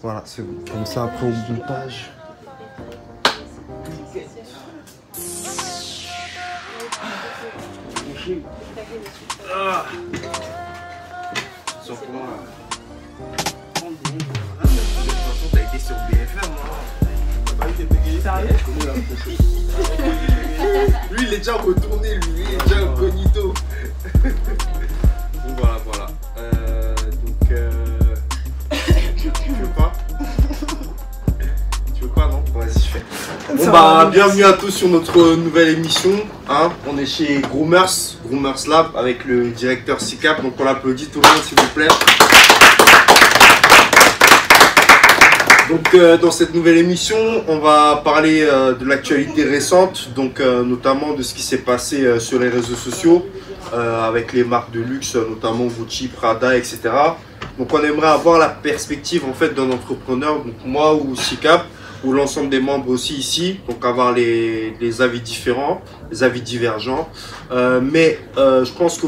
Voilà, c'est bon. Comme ça, après, au montage. Ah. Sur comment là? De toute façon, t'as été sur BFM, hein? T'as pas été payé? Sérieux? Lui, il est déjà retourné, lui, il est déjà incognito. Donc voilà, voilà. Tu veux pas? Tu veux pas, non? Vas-y, je fais. Bon bah, bienvenue à tous sur notre nouvelle émission. Hein. On est chez Groomers Lab avec le directeur SICAP. Donc on l'applaudit tout le monde, s'il vous plaît. Donc dans cette nouvelle émission, on va parler de l'actualité récente, donc notamment de ce qui s'est passé sur les réseaux sociaux avec les marques de luxe, notamment Gucci, Prada, etc. Donc on aimerait avoir la perspective en fait d'un entrepreneur, donc moi ou SICAP, ou l'ensemble des membres aussi ici, donc avoir les avis différents, les avis divergents. Mais je pense que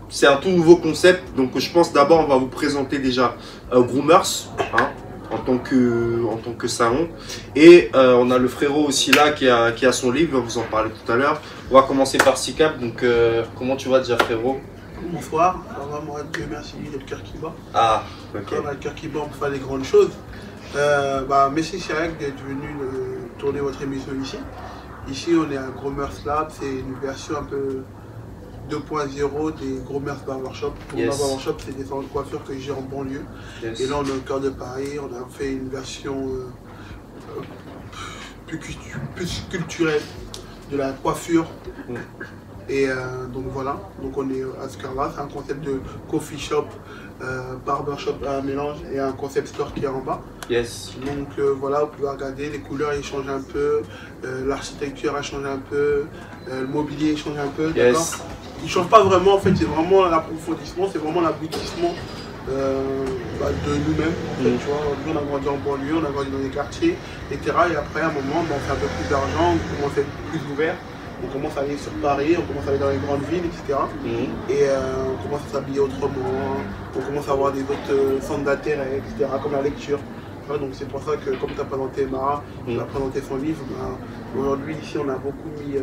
c'est un tout nouveau concept, donc je pense d'abord on va vous présenter déjà Groomers, hein, en tant que salon. Et on a le frérot aussi là qui a son livre, on va vous en parler tout à l'heure. On va commencer par SICAP, donc comment tu vas déjà frérot? Bonsoir, alors moi Dieu merci, il y a le cœur qui bat. Ah, ok. Quand on a le cœur qui bat, on peut faire des grandes choses. Merci Chirac d'être venu tourner votre émission ici. Ici on est à Groomers Lab, c'est une version un peu 2.0 des Groomers Barbershop. Groomers Barbershop, c'est des salons de coiffure que j'ai en banlieue. Et là on est au cœur de Paris, on a fait une version plus culturelle de la coiffure. Et donc voilà, donc on est à ce cœur-là, c'est un concept de coffee shop, barbershop, un mélange et un concept store qui est en bas. Yes. Donc voilà, vous pouvez regarder, les couleurs ils changent un peu, l'architecture a changé un peu, le mobilier change un peu, d'accord. Il ne change pas vraiment, en fait, c'est vraiment l'approfondissement, c'est vraiment l'aboutissement de nous-mêmes. En fait, tu vois, nous on a grandi en banlieue, on a grandi dans des quartiers, etc. Et après, à un moment, on fait un peu plus d'argent, on commence à être plus ouvert. On commence à aller sur Paris, on commence à aller dans les grandes villes, etc. Et on commence à s'habiller autrement, on commence à avoir des autres centres d'intérêt, etc. Comme la lecture. Donc c'est pour ça que, comme tu as présenté Mara, tu as présenté son livre, aujourd'hui ici on a beaucoup mis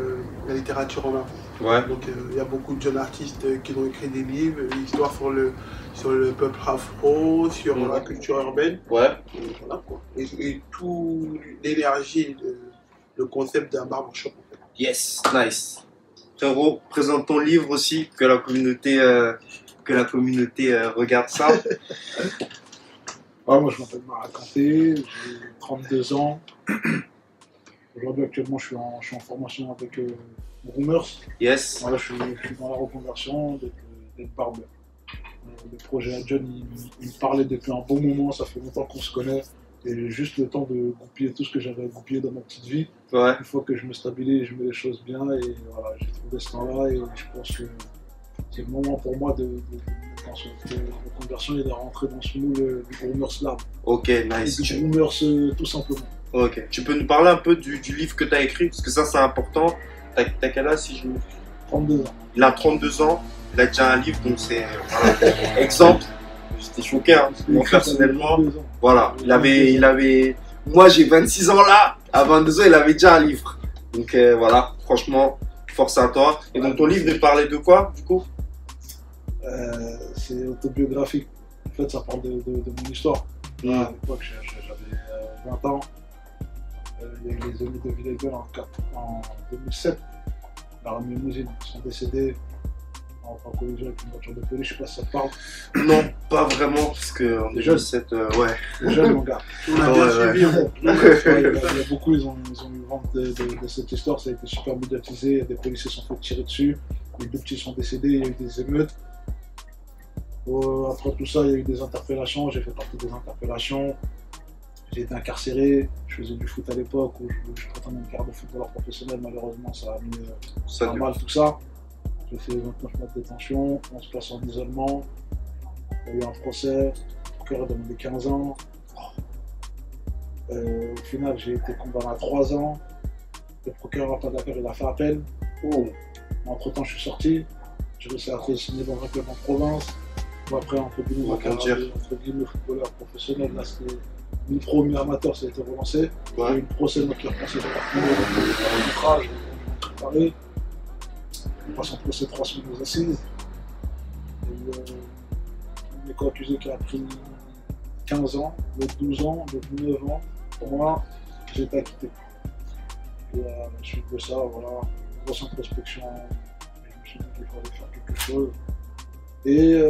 la littérature en avant. Ouais. Donc il y a beaucoup de jeunes artistes qui ont écrit des livres, l'histoire sur le peuple afro, sur la culture urbaine. Ouais. Et voilà quoi. Et tout l'énergie, le concept d'un barbershop. Yes, nice. Frérot, présente ton livre aussi, que la communauté regarde ça. Moi je m'appelle Mara Kanté, j'ai 32 ans. Aujourd'hui actuellement je suis en formation avec Groomers. Yes. Voilà, je suis dans la reconversion d'être barbeur. Le projet Adjon il me parlait depuis un bon moment, ça fait longtemps qu'on se connaît. Et juste le temps de goupiller tout ce que j'avais goupillé dans ma petite vie. Ouais. Une fois que je me stabilise, je mets les choses bien et voilà, j'ai trouvé ce temps-là et je pense que c'est le moment pour moi de dans cette reconversion et de rentrer dans ce moule du Groomers Lab. Ok, nice. Du Groomers tout simplement. Ok. Tu peux nous parler un peu du livre que tu as écrit, parce que ça c'est important. T'as quel âge si je me... 32 ans. Il a 32 ans, il a déjà un livre, donc c'est... Voilà. Exemple. J'étais choqué, hein. Moi personnellement, voilà, il avait, moi j'ai 26 ans là, à 22 ans il avait déjà un livre, donc voilà, franchement, force à toi. Et donc ton livre il parlait de quoi du coup? C'est autobiographique, en fait ça parle de mon histoire. À l'époque j'avais 20 ans, il y a eu les amis de Villebel en 2007, la limousine, ils sont décédés. En collision avec une voiture de police, je sais pas si ça te parle. Non, pas vraiment, parce que en 2007, ouais. Jeune, mon gars. On a bien suivi. Il y a beaucoup, ils ont eu vent de cette histoire, ça a été super médiatisé, des policiers sont fait tirer dessus, les deux petits sont décédés, il y a eu des émeutes. Après tout ça, il y a eu des interpellations, j'ai fait partie des interpellations. J'ai été incarcéré, je faisais du foot à l'époque, où je prétendais une carrière de footballeur professionnel, malheureusement ça a mis pas mal tout ça. J'ai fait 29 mois de détention, on se place en isolement, il y a eu un procès, le procureur a demandé 15 ans. Au final, j'ai été condamné à 3 ans. Le procureur n'a pas d'accord, il a fait appel. Entre temps, je suis sorti, j'ai réussi à signer dans un club en province. Après, entre guillemets, footballeur professionnel, là, mi-pro, mi-amateur, ça a été relancé. Il y a une procès qui est repassée dans l'arbitrage, préparé. On passe en procès 3 semaines aux assises. On est co-accusé qui a pris 15 ans, l'autre 12 ans, l'autre 9 ans. Pour moi, j'ai été acquitté. Et à la suite de ça, voilà, grosse introspection. Je me suis dit qu'il fallait faire quelque chose. Et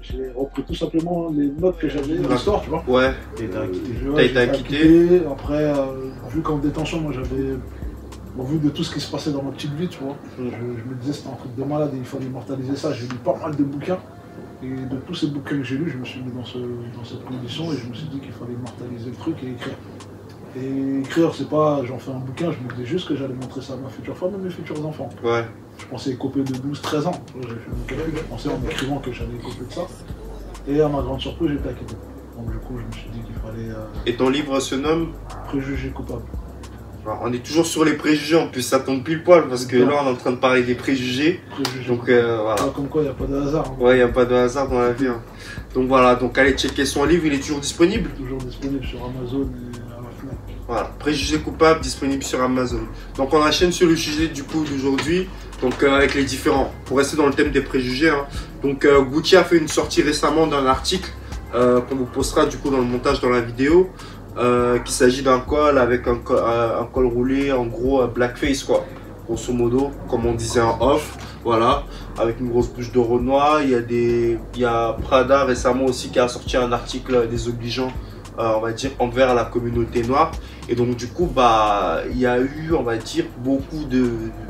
j'ai repris tout simplement les notes que j'avais dans l'histoire, tu vois. Ouais, t'as été acquitté. Après, vu qu'en détention, moi j'avais, au vu de tout ce qui se passait dans ma petite vie, tu vois, je me disais c'était un truc de malade et il fallait immortaliser ça. J'ai lu pas mal de bouquins. Et de tous ces bouquins que j'ai lus, je me suis mis dans cette condition et je me suis dit qu'il fallait immortaliser le truc et écrire. Et écrire, c'est pas j'en fais un bouquin, je me disais juste que j'allais montrer ça à ma future femme et mes futurs enfants. Ouais. Je pensais écoper de 12-13 ans. J'ai fait mon calcul, je pensais en écrivant que j'allais écoper de ça. Et à ma grande surprise, j'étais acquitté. Donc du coup, je me suis dit qu'il fallait... Et ton livre se nomme Préjugés coupables. On est toujours sur les préjugés, en plus ça tombe pile poil parce que là on est en train de parler des préjugés. Donc voilà. Comme quoi il n'y a pas de hasard. Hein. Ouais, il n'y a pas de hasard dans la vie. Hein. Donc voilà, donc allez checker son livre, il est toujours disponible. Toujours disponible sur Amazon et à la FNAC. Voilà, Préjugés coupables, disponible sur Amazon. Donc on enchaîne sur le sujet du coup d'aujourd'hui, donc avec les différents, pour rester dans le thème des préjugés. Hein. Donc Gucci a fait une sortie récemment d'un article qu'on vous postera du coup dans le montage dans la vidéo. Qu'il s'agit d'un col avec un col roulé, en gros blackface quoi, grosso modo, comme on disait en off, voilà, avec une grosse bouche de Renoir. Il y a Prada récemment aussi qui a sorti un article désobligeant, on va dire, envers la communauté noire. Et donc du coup, bah, il y a eu, on va dire, beaucoup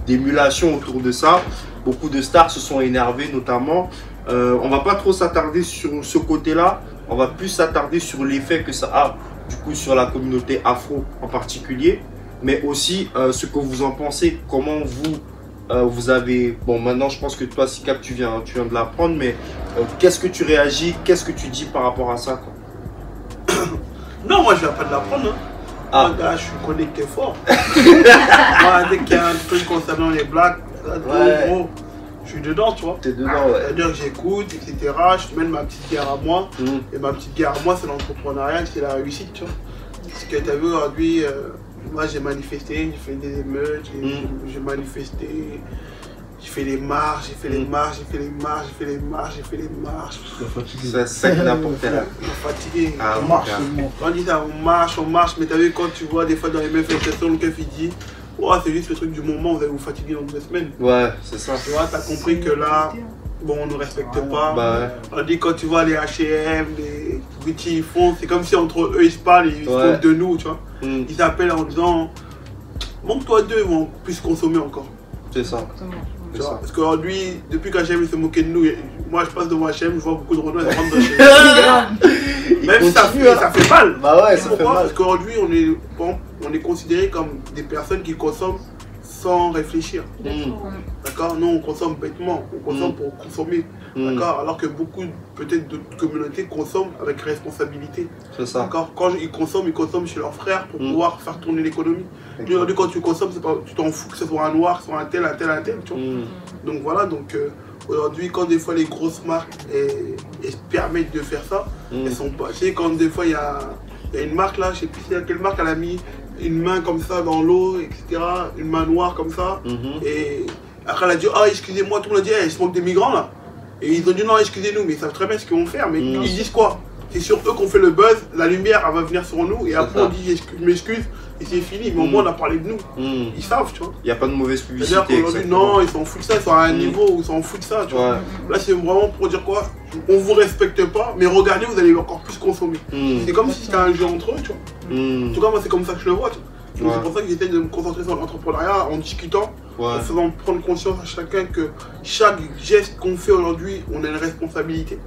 d'émulation autour de ça. Beaucoup de stars se sont énervées notamment. On va pas trop s'attarder sur ce côté-là, on va plus s'attarder sur l'effet que ça a du coup sur la communauté afro en particulier, mais aussi ce que vous en pensez, comment vous avez, bon maintenant je pense que toi Sikap tu viens de l'apprendre, mais qu'est-ce que tu réagis, qu'est-ce que tu dis par rapport à ça quoi? Non, moi je viens pas de l'apprendre, hein. Moi gars, je suis connecté fort. Moi dès qu'il y a un truc concernant les blacks, gros, je suis dedans, tu vois. T'es dedans, ouais. C'est-à-dire que j'écoute, etc. Je mène ma petite guerre à moi. Et ma petite guerre à moi, c'est l'entrepreneuriat, c'est la réussite, tu vois. Parce que tu as vu aujourd'hui, moi j'ai manifesté, j'ai fait des émeutes, j'ai manifesté, j'ai fait les marches, j'ai fait les marches, j'ai fait les marches, j'ai fait les marches, j'ai fait les marches. C'est ça qui n'importe là. Je suis fatigué. Ah, on marche, on dit ça, on marche, mais tu as vu quand tu vois des fois dans les manifestations, le keuf il dit. Oh, c'est juste le truc du moment, vous allez vous fatiguer dans 2 semaines. Ouais, c'est ça. Tu vois, t'as compris que là, bon, on ne respecte pas. Bah ouais. On dit quand tu vois les H&M, les Gucci, ils font, c'est comme si entre eux ils se parlent et ils se font de nous, tu vois. Ils s'appellent en disant, montre-toi d'eux, ils vont plus consommer encore. C'est ça. Tu vois, parce qu'aujourd'hui, depuis qu'H&M se moquait de nous, moi je passe devant H&M, je vois beaucoup de Renois, ils rentrent dans H&M. Même si ça fait mal. Bah ouais, ça fait mal. Parce qu'aujourd'hui, on est considéré comme des personnes qui consomment sans réfléchir. D'accord? Nous, on consomme bêtement, on consomme pour consommer. D'accord? Alors que beaucoup, peut-être d'autres communautés consomment avec responsabilité. C'est ça. D'accord? Quand ils consomment chez leurs frères pour pouvoir faire tourner l'économie. Aujourd'hui, quand tu consommes, tu t'en fous que ce soit un noir, soit un tel, tu vois. Donc voilà, donc aujourd'hui, quand des fois les grosses marques elles se permettent de faire ça, elles sont pas. Tu sais, quand des fois il y a une marque là, je sais plus quelle marque, elle a mis une main comme ça dans l'eau, etc. Une main noire comme ça. Et après elle a dit, ah excusez-moi, tout le monde a dit, il se manque des migrants là. Et ils ont dit non, excusez-nous, mais ils savent très bien ce qu'ils vont faire. Mais ils disent quoi? C'est sur eux qu'on fait le buzz, la lumière elle va venir sur nous et après on dit je m'excuse et c'est fini, mais au moins on a parlé de nous. Ils savent, tu vois. Il n'y a pas de mauvaise publicité. C'est-à-dire qu'aujourd'hui, non, ils s'en foutent de ça, ils sont à un niveau où ils s'en foutent de ça, tu vois. Là c'est vraiment pour dire quoi? On vous respecte pas, mais regardez, vous allez encore plus consommer. C'est comme si c'était un jeu entre eux, tu vois. En tout cas, moi c'est comme ça que je le vois, tu vois. Donc c'est pour ça que j'essaie de me concentrer sur l'entrepreneuriat en discutant, en faisant prendre conscience à chacun que chaque geste qu'on fait aujourd'hui, on a une responsabilité.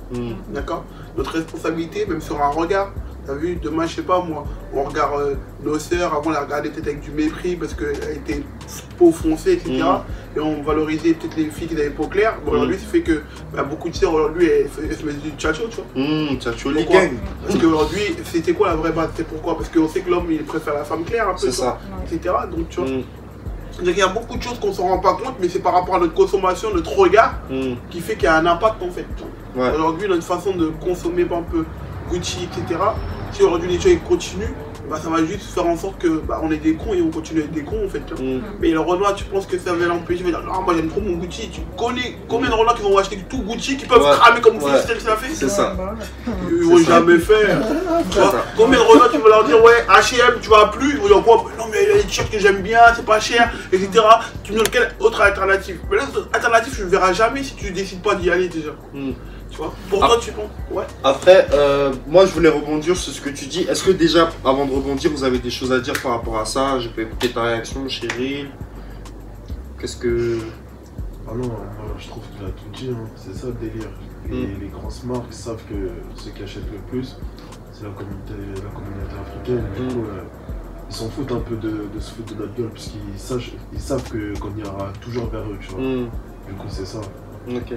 D'accord? Notre responsabilité, même sur un regard. T'as vu, demain, je sais pas moi, on regarde nos sœurs, avant on les regardait peut-être avec du mépris parce qu'elles étaient peau foncée, etc. Et on valorisait peut-être les filles qui avaient peau claire. Bon, aujourd'hui, ça fait que beaucoup de sœurs aujourd'hui, elles se mettent du tchatcho, tu vois. Tchatcho les gangs. Parce qu'aujourd'hui, c'était quoi la vraie base? C'est pourquoi? Parce qu'on sait que l'homme, il préfère la femme claire un peu, ça. etc. Donc, tu vois. Il y a beaucoup de choses qu'on ne s'en rend pas compte, mais c'est par rapport à notre consommation, notre regard, qui fait qu'il y a un impact en fait. Aujourd'hui, notre façon de consommer un peu Gucci, etc., Si aujourd'hui les gens ils continuent, bah, ça va juste faire en sorte que bah, on est des cons et on continue à être des cons en fait. Mais le Renoir, tu penses que ça va l'empêcher? Il va dire non, moi j'aime trop mon Gucci. Tu connais combien de Renois qui vont acheter tout Gucci, qui peuvent cramer comme Fifty Cent l'a fait? C'est ça. Ils vont jamais faire. Combien de Renois tu vas leur dire ouais, HM, tu vas plus? Ils vont dire quoi? Non, mais il y a des t-shirts que j'aime bien, c'est pas cher, etc. Tu me donnes quelle autre alternative? Mais là, alternative, tu ne verras jamais si tu décides pas d'y aller déjà. Tu vois? Pour toi, tu penses? Ouais. Après, moi je voulais rebondir sur ce que tu dis. Est-ce que déjà, avant de rebondir, vous avez des choses à dire par rapport à ça? Je peux écouter ta réaction, Chérie. Qu'est-ce que... Ah non, moi, je trouve que tu as tout dit, hein. C'est ça le délire. Les grosses marques savent que ceux qui achètent le plus, c'est la communauté africaine. Du coup, ils s'en foutent un peu de se foutre de notre gueule, parce qu'ils savent qu'on ira toujours vers eux, tu vois. Du coup, c'est ça. Ok.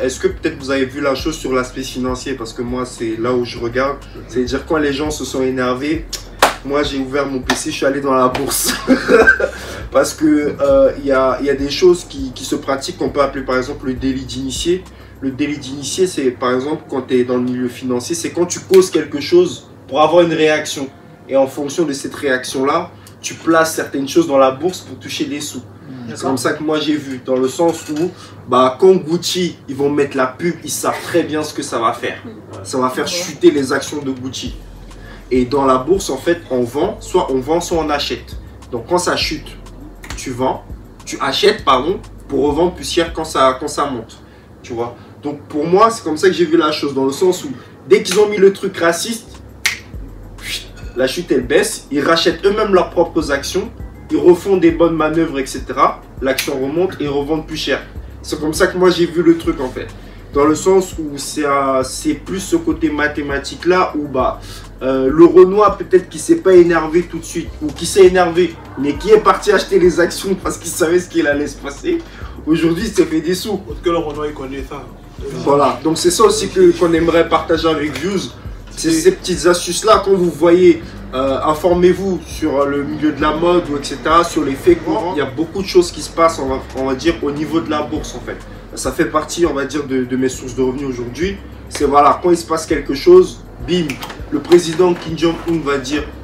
Est-ce que peut-être vous avez vu la chose sur l'aspect financier? Parce que moi, c'est là où je regarde. C'est-à-dire, quand les gens se sont énervés, moi, j'ai ouvert mon PC, je suis allé dans la bourse. Parce que y a des choses qui se pratiquent, qu'on peut appeler par exemple le délit d'initié. Le délit d'initié, c'est par exemple, quand tu es dans le milieu financier, c'est quand tu causes quelque chose pour avoir une réaction. Et en fonction de cette réaction-là, tu places certaines choses dans la bourse pour toucher des sous. C'est comme ça que moi j'ai vu, dans le sens où bah, quand Gucci, ils vont mettre la pub, ils savent très bien ce que ça va faire. Ça va faire chuter les actions de Gucci. Et dans la bourse, en fait, on vend, soit on achète. Donc quand ça chute, tu achètes, pardon, pour revendre plus cher quand ça monte. Tu vois. Donc pour moi, c'est comme ça que j'ai vu la chose, dans le sens où dès qu'ils ont mis le truc raciste, la chute elle baisse, ils rachètent eux-mêmes leurs propres actions, ils refont des bonnes manœuvres, etc. L'action remonte et ils revendent plus cher. C'est comme ça que moi j'ai vu le truc en fait. Dans le sens où c'est plus ce côté mathématique là où bah, le Renoir peut-être qui s'est pas énervé tout de suite, ou qui s'est énervé, mais qui est parti acheter les actions parce qu'il savait ce qu'il allait se passer. Aujourd'hui, il s'est fait des sous. Parce que le Renoir il connaît ça. Voilà, donc c'est ça aussi qu'on aimerait partager avec Views. C'est ces petites astuces-là, quand vous voyez, informez-vous sur le milieu de la mode, ou etc., sur les faits courants. Il y a beaucoup de choses qui se passent, on va dire, au niveau de la bourse, en fait. Ça fait partie, on va dire, de mes sources de revenus aujourd'hui. C'est voilà, quand il se passe quelque chose, bim, le président Kim Jong-un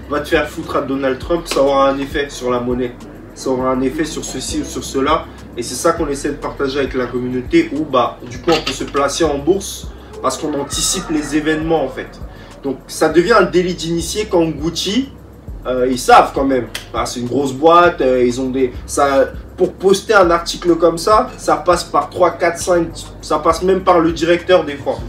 va te faire foutre à Donald Trump, ça aura un effet sur la monnaie. Ça aura un effet sur ceci ou sur cela. Et c'est ça qu'on essaie de partager avec la communauté, où, bah, du coup, on peut se placer en bourse parce qu'on anticipe les événements, en fait. Donc ça devient un délit d'initié quand Gucci, ils savent quand même, c'est une grosse boîte, ils ont pour poster un article comme ça passe par 3, 4, 5, ça passe même par le directeur des fois.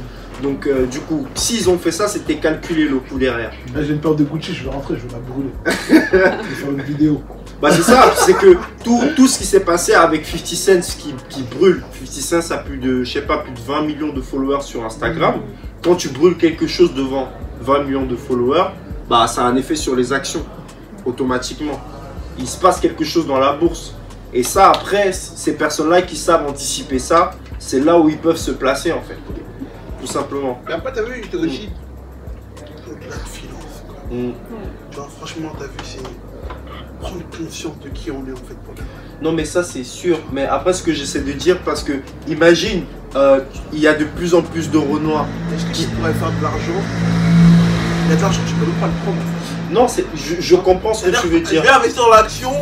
Donc du coup, s'ils ont fait ça, c'était calculé le coup derrière. J'ai une paire de Gucci, je vais rentrer, je vais la brûler. Je vais faire une vidéo. Bah c'est ça, c'est que tout ce qui s'est passé avec 50 Cent qui brûle. 50 Cent a plus de 20 millions de followers sur Instagram. Quand tu brûles quelque chose devant 20 millions de followers, bah ça a un effet sur les actions, automatiquement. Il se passe quelque chose dans la bourse. Et ça, après, ces personnes-là qui savent anticiper ça, c'est là où ils peuvent se placer, en fait. Tout simplement. Mais après, t'as vu, j'étais aussi de la finance, quoi. Genre, franchement, t'as vu, c'est prendre conscience de qui on est, en fait, pour la... Non, mais ça, c'est sûr. Mais après, ce que j'essaie de dire, parce que, imagine, il y a de plus en plus de Renoirs qui pourraient faire de l'argent. Il y a de l'argent, tu peux même pas le prendre. Non, je comprends ce que tu veux dire. Je vais investir dans l'action,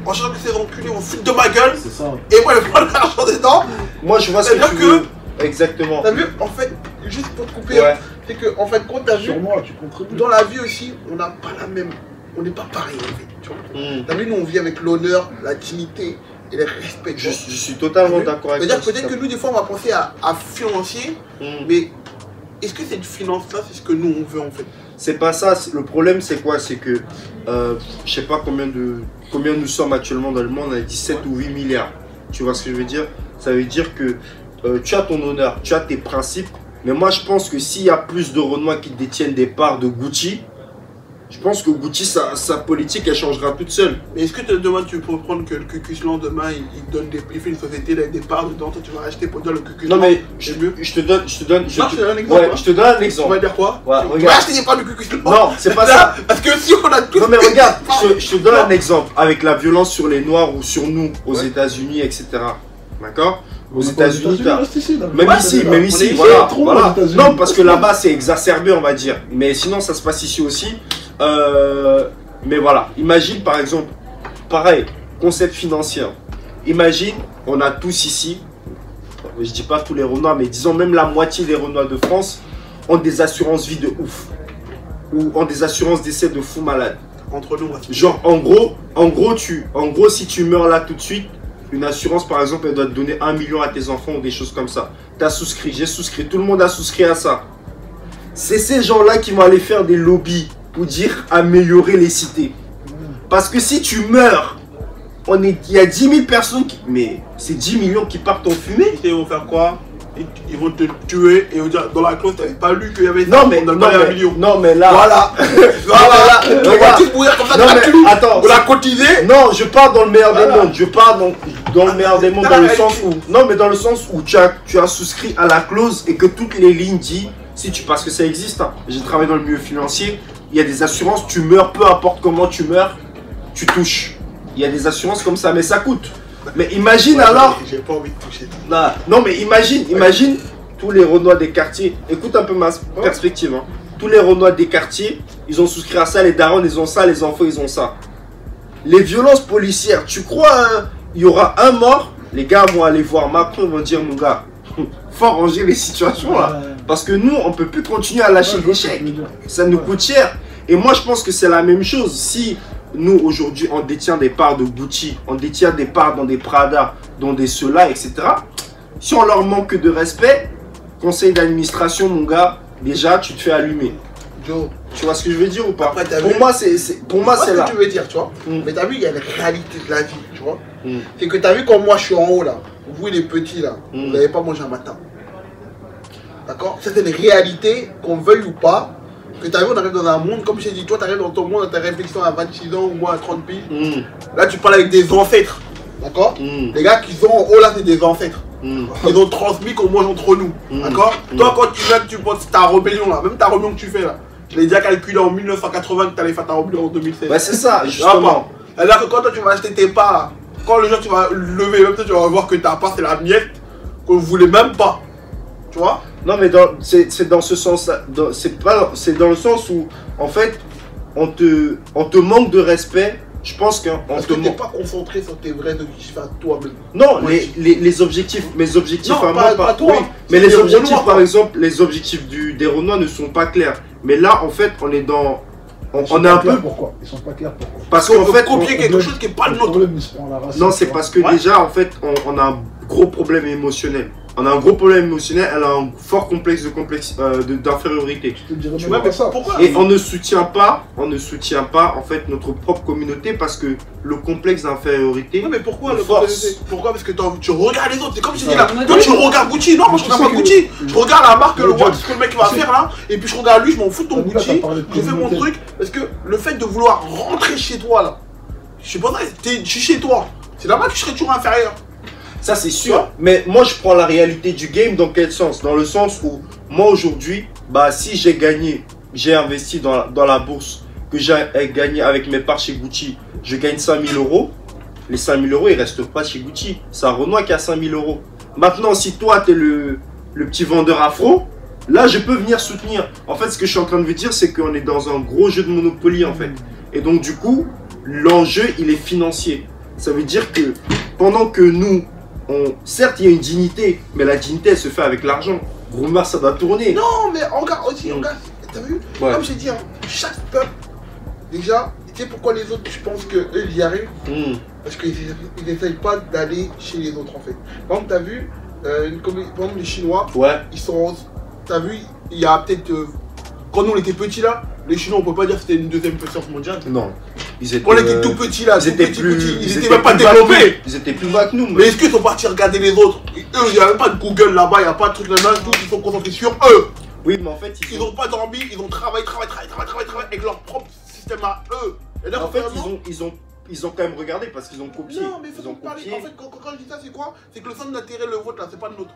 en sachant que ces enculés vont foutre de ma gueule. C'est ça. Et moi, je vais prendre de l'argent dedans. Moi, je vois ce que tu veux. Exactement. T'as vu, en fait, juste pour te couper, c'est que, en fait, quand t'as vu, sur moi, tu contribues. Dans la vie aussi, on n'a pas la même, on n'est pas pareil, en fait, tu vois. T'as vu, nous, on vit avec l'honneur, la dignité et le respect. Je suis totalement d'accord avec toi. C'est-à-dire peut-être que nous, des fois, on va penser à financier, mais est-ce que cette finance-là, c'est ce que nous, on veut, en fait? C'est pas ça. Le problème, c'est quoi? C'est que, je sais pas combien nous sommes actuellement dans le monde, on a 17 ou 8 milliards. Tu vois ce que je veux dire? Ça veut dire que tu as ton honneur, tu as tes principes, mais moi je pense que s'il y a plus de Renois qui détiennent des parts de Gucci, je pense que Gucci, sa politique, elle changera toute seule. Mais est-ce que demain tu peux prendre que le Cucuslan, demain il fait une société avec des parts dedans, toi tu vas acheter pour dire le Cucuslan? Non mais je te donne un exemple. Ouais, je te donne un exemple. Tu vas dire quoi? Ouais, tu vas acheter des parts de Cucuslan? Non, c'est pas ça. Parce que si on a tout. Non mais regarde, je te donne un exemple avec la violence sur les Noirs ou sur nous aux États-Unis, etc. D'accord? aux États-Unis. Même ici, voilà. Non, parce que là-bas, c'est exacerbé, on va dire. Mais sinon, ça se passe ici aussi. Mais voilà, imagine par exemple, pareil, concept financier. Imagine, on a tous ici, je dis pas tous les Renois, mais disons même la moitié des Renois de France ont des assurances vie de ouf. Ou ont des assurances décès de fou malade. Entre nous, genre en gros, si tu meurs là tout de suite, une assurance par exemple, elle doit te donner 1 million à tes enfants ou des choses comme ça. Tu as souscrit, j'ai souscrit, tout le monde a souscrit à ça. C'est ces gens-là qui vont aller faire des lobbies pour dire améliorer les cités. Parce que si tu meurs, il y a 10 000 personnes qui... Mais c'est 10 millions qui partent en fumée. Ils vont faire quoi? Ils vont te tuer et ils vont dire dans la clause, tu n'avais pas lu qu'il y avait ça, un million. Non mais là... Voilà. Attends. Vous la cotisez. Non, je parle dans le meilleur des mondes. Je parle dans le meilleur des mondes dans le sens où... Non mais dans le sens où tu as souscrit à la clause et que toutes les lignes disent... Parce que ça existe, hein. J'ai travaillé dans le milieu financier, il y a des assurances, tu meurs, peu importe comment tu meurs, tu touches. Il y a des assurances comme ça, mais ça coûte. Mais imagine alors... J'ai pas envie de toucher. Non mais imagine tous les Renois des quartiers, écoute un peu ma perspective, hein. Tous les Renois des quartiers, ils ont souscrit à ça, les darons ils ont ça, les enfants ils ont ça. Les violences policières, tu crois, hein, il y aura un mort, les gars vont aller voir Macron, ils vont dire mon gars, faut arranger les situations là. Parce que nous, on ne peut plus continuer à lâcher des chèques. Ça nous coûte cher. Et moi, je pense que c'est la même chose. Si nous, aujourd'hui, on détient des parts de Gucci, on détient des parts dans des Prada, dans des ceux-là, etc. Si on leur manque de respect, conseil d'administration, mon gars, déjà, tu te fais allumer. Joe, tu vois ce que je veux dire ou pas? Après, pour moi, c'est là. Tu veux dire, tu vois. Mais t'as vu, il y a une réalité de la vie, tu vois. C'est que t'as vu, quand moi, je suis en haut, là, vous, les petits, là, vous n'avez pas mangé un matin. D'accord? C'est une réalité, qu'on veuille ou pas, que tu arrives, on arrive dans un monde, comme je t'ai dit, toi tu arrives dans ton monde, dans ta réflexion à 26 ans ou moi à 30 piges. Là tu parles avec des ancêtres. D'accord? Les gars qui sont en haut là, c'est des ancêtres. Ils ont transmis qu'on mange entre nous. D'accord? Toi quand tu viens, tu penses ta rébellion là, même ta rébellion que tu fais là, je l'ai déjà calculé en 1980 que tu allais faire ta rébellion en 2016. Ouais, c'est ça, justement. Alors que quand toi tu vas acheter tes parts là, quand le jour tu vas lever, même toi tu vas voir que ta part c'est la miette, qu'on ne voulait même pas. Tu vois? Non mais c'est dans ce sens-là, c'est dans le sens où en fait on te manque de respect. Je pense qu'on parce que tu n'es pas concentré sur tes vrais objectifs à toi-même. Non, les objectifs, mes objectifs non, à moi, pas toi. Oui, mais les objectifs, par exemple, les objectifs des Renois ne sont pas clairs. Mais là, en fait, on est dans... On est un peu... Pourquoi? Ils sont pas clairs pourquoi? Parce qu'en fait... copier quelque chose qui n'est pas le nôtre. Non, c'est parce que déjà, en fait, on a un gros problème émotionnel. On a un gros problème émotionnel, elle a un fort complexe d'infériorité. Et on ne soutient pas en fait notre propre communauté parce que le complexe d'infériorité. Non mais pourquoi le complexe? Pourquoi? Parce que tu regardes les autres. C'est comme je dis là. Toi tu regardes Gucci. Non, moi je regarde pas Gucci. Je regarde la marque, ce que le mec va faire là. Et puis je regarde lui, je m'en fous de ton Gucci. Je fais mon truc. Parce que le fait de vouloir rentrer chez toi là, je sais pas, je suis chez toi. C'est là-bas que je serais toujours inférieur. Ça c'est sûr, mais moi je prends la réalité du game dans quel sens? Dans le sens où moi aujourd'hui, bah si j'ai gagné, j'ai investi dans la bourse, que j'ai gagné avec mes parts chez Gucci, je gagne 5 000 euros, les 5 000 euros ils restent pas chez Gucci, c'est un Renoir qui a 5 000 euros. Maintenant si toi tu es le petit vendeur afro, là je peux venir soutenir. En fait ce que je suis en train de vous dire c'est qu'on est dans un gros jeu de Monopoly en fait. Et donc du coup, l'enjeu il est financier. Ça veut dire que pendant que nous, certes, il y a une dignité, mais la dignité, elle se fait avec l'argent. Groomer, ça doit tourner. Non, mais regarde aussi, regarde, t'as vu? Comme j'ai dit, hein, chaque peuple, déjà, tu sais pourquoi les autres, je pense qu'eux, ils y arrivent? Parce qu'ils n'essayent pas d'aller chez les autres, en fait. Par exemple, t'as vu, par exemple, les Chinois, ils sont, t'as vu, il y a peut-être, quand nous, on était petits là, les Chinois, on peut pas dire que c'était une deuxième puissance mondiale. Non. On était tout petits là, ils étaient même pas développés. Ils étaient plus bas que nous. Mais est-ce qu'ils sont partis regarder les autres? Eux, il n'y a même pas de Google là-bas, il n'y a pas de truc là-bas, ils sont concentrés sur eux. Oui, mais en fait, ils n'ont pas dormi, ils ont travaillé avec leur propre système à eux. Et là, en fait, ils ont quand même regardé parce qu'ils ont copié. Non, mais ils ont parler. En fait, quand je dis ça, c'est quoi? C'est que le centre d'intérêt, le vôtre là, c'est pas le nôtre.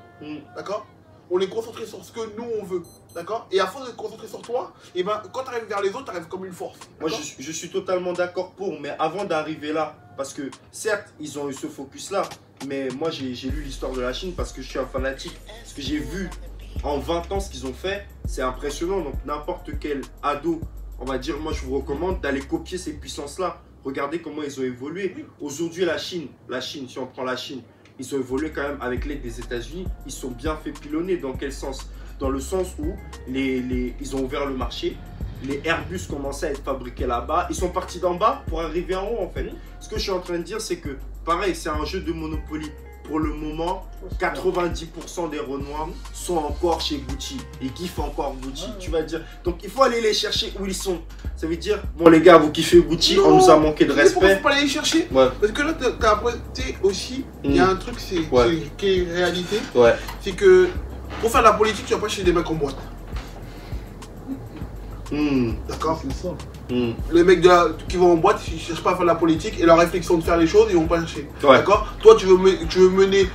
D'accord? On est concentré sur ce que nous on veut, d'accord? Et à force de te concentrer sur toi, et ben quand tu arrives vers les autres, tu arrives comme une force. Moi je suis totalement d'accord pour, mais avant d'arriver là, parce que certes ils ont eu ce focus là, mais moi j'ai lu l'histoire de la Chine parce que je suis un fanatique. Ce que j'ai vu en 20 ans, ce qu'ils ont fait, c'est impressionnant. Donc n'importe quel ado, on va dire, moi je vous recommande d'aller copier ces puissances-là. Regardez comment ils ont évolué. Aujourd'hui, la Chine, si on prend la Chine, ils ont évolué quand même avec l'aide des États-Unis. Ils sont bien fait pilonner. Dans quel sens? Dans le sens où ils ont ouvert le marché. Les Airbus commençaient à être fabriqués là-bas. Ils sont partis d'en bas pour arriver en haut, en fait. Ce que je suis en train de dire, c'est que, pareil, c'est un jeu de Monopoly. Pour le moment, 90% des Renois sont encore chez Gucci. Ils kiffent encore Gucci, tu vas dire. Donc, il faut aller les chercher où ils sont. Ça veut dire, bon les gars, vous kiffez Gucci, on nous a manqué de respect. Il faut pas aller les chercher. Parce que là, tu as apporté aussi, il y a un truc qui est réalité. C'est que pour faire de la politique, tu vas pas chez des mecs en boîte. D'accord. C'est ça. Les mecs qui vont en boîte, ils ne cherchent pas à faire de la politique et leur réflexion de faire les choses, ils vont pas chercher. D'accord. Toi, tu veux mener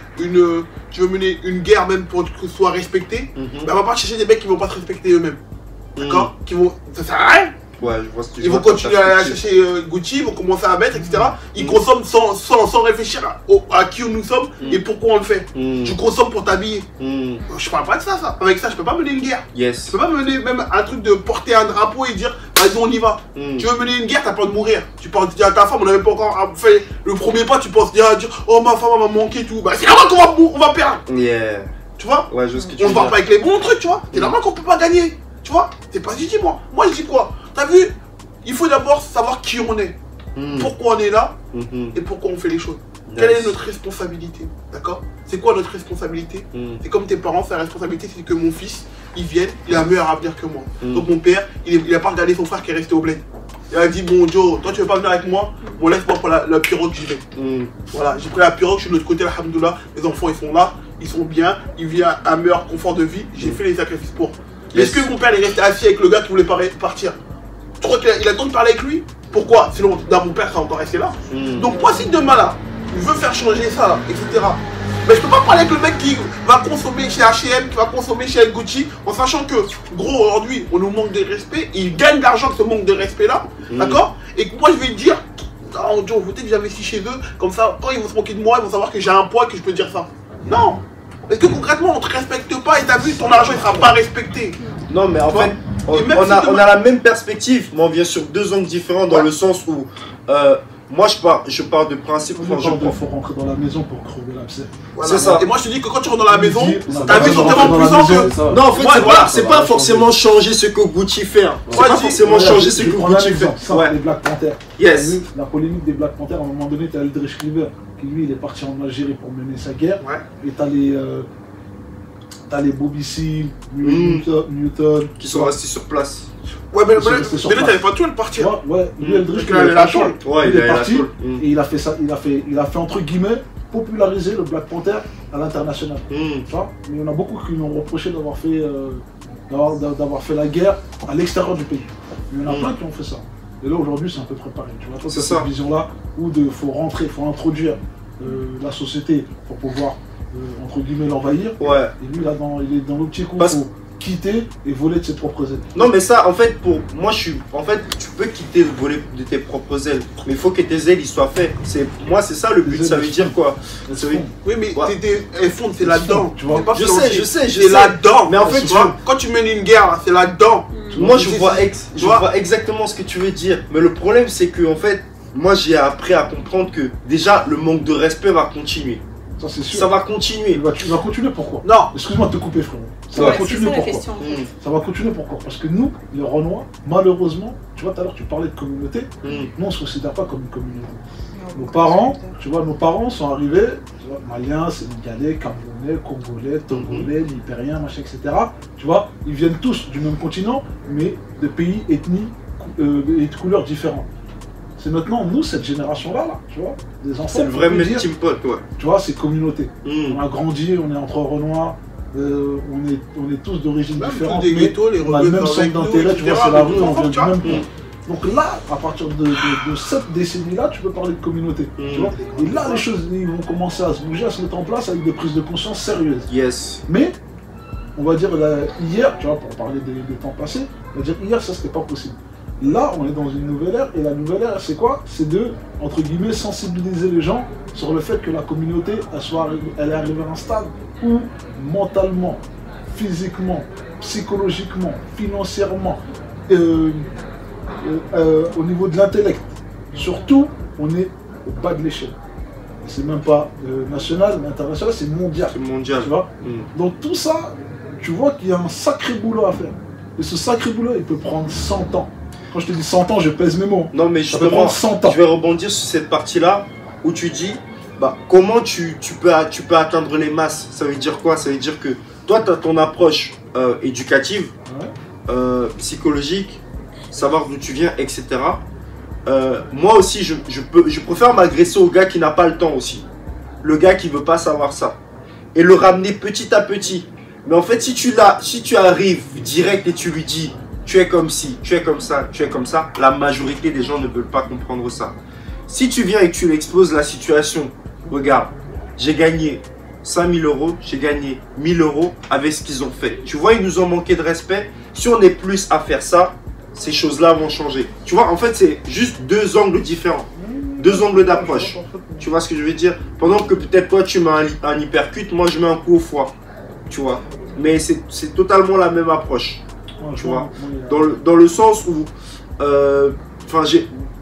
une guerre même pour que ce soit respecté. On va pas chercher des mecs qui vont pas se respecter eux-mêmes. D'accord. Ça sert à rien. Ils vont continuer à chercher Gucci, ils vont commencer à mettre, etc. Ils consomment sans réfléchir à qui nous sommes et pourquoi on le fait. Tu consommes pour t'habiller. Je parle pas de ça. Avec ça, je peux pas mener une guerre. Je peux pas mener même un truc de porter un drapeau et dire vas-y, on y va. Tu veux mener une guerre, t'as peur de mourir. Tu penses dire à ta femme, on n'avait pas encore fait le premier pas, tu penses dire oh ma femme m'a manqué et tout. Bah c'est normal qu'on va perdre. Tu vois. On se bat pas avec les bons trucs, tu vois. C'est normal qu'on peut pas gagner. Tu vois. C'est pas si moi. Moi je dis quoi? T'as vu? Il faut d'abord savoir qui on est, pourquoi on est là et pourquoi on fait les choses. Quelle est notre responsabilité? D'accord? C'est quoi notre responsabilité? C'est comme tes parents, sa responsabilité c'est que mon fils, il vienne, il a un meilleur avenir que moi. Donc mon père, il a pas regardé son frère qui est resté au bled. Il a dit bon Joe, toi tu veux pas venir avec moi? Bon laisse-moi pour la pirogue, j'y vais. Voilà, j'ai pris la pirogue, je suis de l'autre côté, alhamdoulilah, les enfants ils sont là, ils sont bien, il vit un meilleur confort de vie, j'ai fait les sacrifices pour. Est-ce que mon père est resté assis avec le gars qui voulait partir? Tu crois qu'il a le temps de parler avec lui? Pourquoi? Sinon, dans mon père, ça va encore rester là. Donc, moi, si demain, là, je veux faire changer ça, là, etc., mais je peux pas parler avec le mec qui va consommer chez H&M, qui va consommer chez Gucci, en sachant que, gros, aujourd'hui, on nous manque de respect, et il gagne de l'argent avec ce manque de respect-là, d'accord? Et que moi, je vais dire, oh, Joe, vous que j'investis chez eux, comme ça, quand ils vont se moquer de moi, ils vont savoir que j'ai un poids et que je peux dire ça. Non! Parce que concrètement, on te respecte pas, et t'as vu, ton argent, il sera pas respecté. Non, mais en fait, on a la même perspective, mais on vient sur deux angles différents dans le sens où moi je pars de principe. Il faut rentrer dans la maison pour crever l'abcès. Voilà. C'est ça. Et moi je te dis que quand tu rentres dans la maison, ta vie sont tellement puissants que. Non, en fait, c'est pas forcément changer ce que Gucci fait. C'est pas forcément changer ce que Gucci fait. Les Black Panthers. Yes. La polémique des Black Panthers, à un moment donné, tu as Aldrich Cleaver qui lui il est parti en Algérie pour mener sa guerre. Et t'as les Bobby Seale, Newton, qui sont restés sur place. Ouais, mais là, t'avais pas tout le partir. Ouais, lui, Aldrich, il est parti et il a fait ça, il a fait entre guillemets populariser le Black Panther à l'international. Mais il y en a beaucoup qui lui ont reproché d'avoir fait la guerre à l'extérieur du pays. Il y en a plein qui ont fait ça. Et là, aujourd'hui, c'est un peu préparé. Tu vois, c'est cette vision-là où il faut rentrer, il faut introduire la société pour pouvoir entre guillemets l'envahir. Et lui là il est dans l'optique où il faut quitter et voler de ses propres ailes. Non mais ça en fait pour moi tu peux quitter voler de tes propres ailes, mais il faut que tes ailes ils soient faits. C'est ça le but, ça veut dire quoi? Oui mais elles fondent, c'est là-dedans. Tu vois, je sais. C'est là-dedans. Mais en fait quand tu mènes une guerre, c'est là-dedans. Moi je vois exactement ce que tu veux dire. Mais le problème c'est que en fait, moi j'ai appris à comprendre que déjà le manque de respect va continuer. Ça, c'est sûr. Ça va continuer. Tu vas continuer pourquoi? Non. Excuse-moi de te couper, frérot. Ça va continuer pourquoi? Ça va continuer pourquoi? Parce que nous, les Renois, malheureusement, tu vois, tout à l'heure tu parlais de communauté, nous on ne se considère pas comme une communauté. Nos parents, tu vois, nos parents sont arrivés, tu vois, Maliens, Sénégalais, Camerounais, Congolais, Togolais, Libériens, machin, etc. Tu vois, ils viennent tous du même continent, mais de pays, ethnies et de couleurs différentes. C'est maintenant, nous, cette génération-là, tu vois, des enfants. C'est le vrai melting pot, ouais. Tu vois, c'est communauté. On a grandi, on est entre Renois, on est tous d'origine différente, mais ghettos, on a le même centre d'intérêt, tu vois, c'est la rue, on vient du même point. Donc là, à partir de cette décennie-là, tu peux parler de communauté. Tu vois. Et là, les choses ils vont commencer à se bouger, à se mettre en place avec des prises de conscience sérieuses. Yes. Mais, on va dire, hier, tu vois, pour parler des temps passés, on va dire hier, ça, c'était pas possible. Là, on est dans une nouvelle ère, et la nouvelle ère, c'est quoi? C'est de, entre guillemets, sensibiliser les gens sur le fait que la communauté, elle est arrivée à un stade où, mentalement, physiquement, psychologiquement, financièrement, au niveau de l'intellect, surtout, on est au bas de l'échelle. C'est même pas national, mais international, c'est mondial. C'est mondial. Tu vois. Donc tout ça, tu vois qu'il y a un sacré boulot à faire. Et ce sacré boulot, il peut prendre 100 ans. Quand je te dis 100 ans, je pèse mes mots. Non, mais justement, 100 ans. Je vais rebondir sur cette partie-là où tu dis, bah, comment tu peux atteindre les masses. Ça veut dire quoi? Ça veut dire que toi, tu as ton approche éducative, psychologique, savoir d'où tu viens, etc. Moi aussi, je préfère m'agresser au gars qui n'a pas le temps aussi. Le gars qui ne veut pas savoir ça. Et le ramener petit à petit. Mais en fait, si tu arrives direct et tu lui dis, tu es comme ci, tu es comme ça, tu es comme ça, la majorité des gens ne veulent pas comprendre ça. Si tu viens et que tu lui exposes la situation, regarde, j'ai gagné 5 000 €, j'ai gagné 1 000 € avec ce qu'ils ont fait. Tu vois, ils nous ont manqué de respect. Si on est plus à faire ça, ces choses-là vont changer. Tu vois, en fait, c'est juste deux angles différents. Deux angles d'approche. Tu vois ce que je veux dire? Pendant que peut-être toi, tu mets un hypercute, moi, je mets un coup au foie. Tu vois? Mais c'est totalement la même approche. Tu vois? Dans le sens où... Enfin,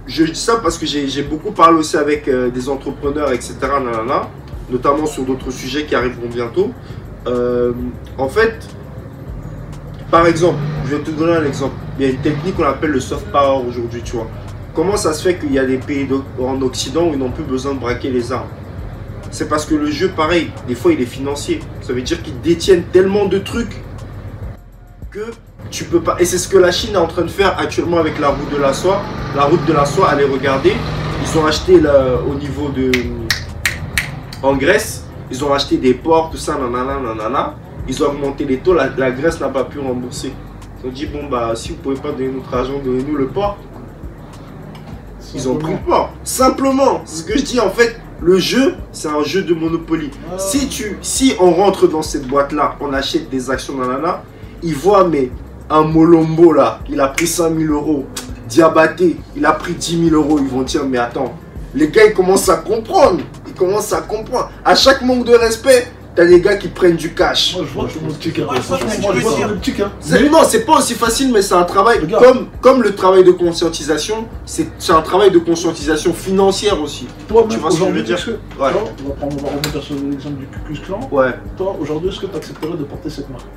je dis ça parce que j'ai beaucoup parlé aussi avec des entrepreneurs, etc. Notamment sur d'autres sujets qui arriveront bientôt. En fait... Par exemple, je vais te donner un exemple. Il y a une technique qu'on appelle le soft power aujourd'hui, tu vois. Comment ça se fait qu'il y a des pays en Occident où ils n'ont plus besoin de braquer les armes? C'est parce que le jeu, pareil, des fois il est financier. Ça veut dire qu'ils détiennent tellement de trucs que tu peux pas. Et c'est ce que la Chine est en train de faire actuellement avec la route de la soie. La route de la soie, allez regarder. Ils ont acheté là, au niveau de... En Grèce, ils ont acheté des ports, tout ça, nanana. Ils ont augmenté les taux, la Grèce n'a pas pu rembourser. Ils ont dit, bon, bah, si vous ne pouvez pas donner notre argent, donnez-nous le port. Ils ont pris le port. Simplement, c'est ce que je dis, en fait, le jeu, c'est un jeu de Monopoly. Si on rentre dans cette boîte-là, on achète des actions, nanana, ils voient, mais un Molombo, là, il a pris 5 000 €. Diabaté, il a pris 10 000 €. Ils vont dire, mais attends, les gars, ils commencent à comprendre. Ils commencent à comprendre. À chaque manque de respect, t'as des gars qui prennent du cash. Moi, je vois ton optique. Moi, je vois ton optique. Non, c'est pas aussi facile, mais c'est un travail. Comme le travail de conscientisation, c'est un travail de conscientisation financière aussi. Toi, tu vois ce que je veux dire? On va remonter sur l'exemple du Ku Klux Klan. Ouais. Toi, aujourd'hui, est-ce que tu accepterais de porter cette marque?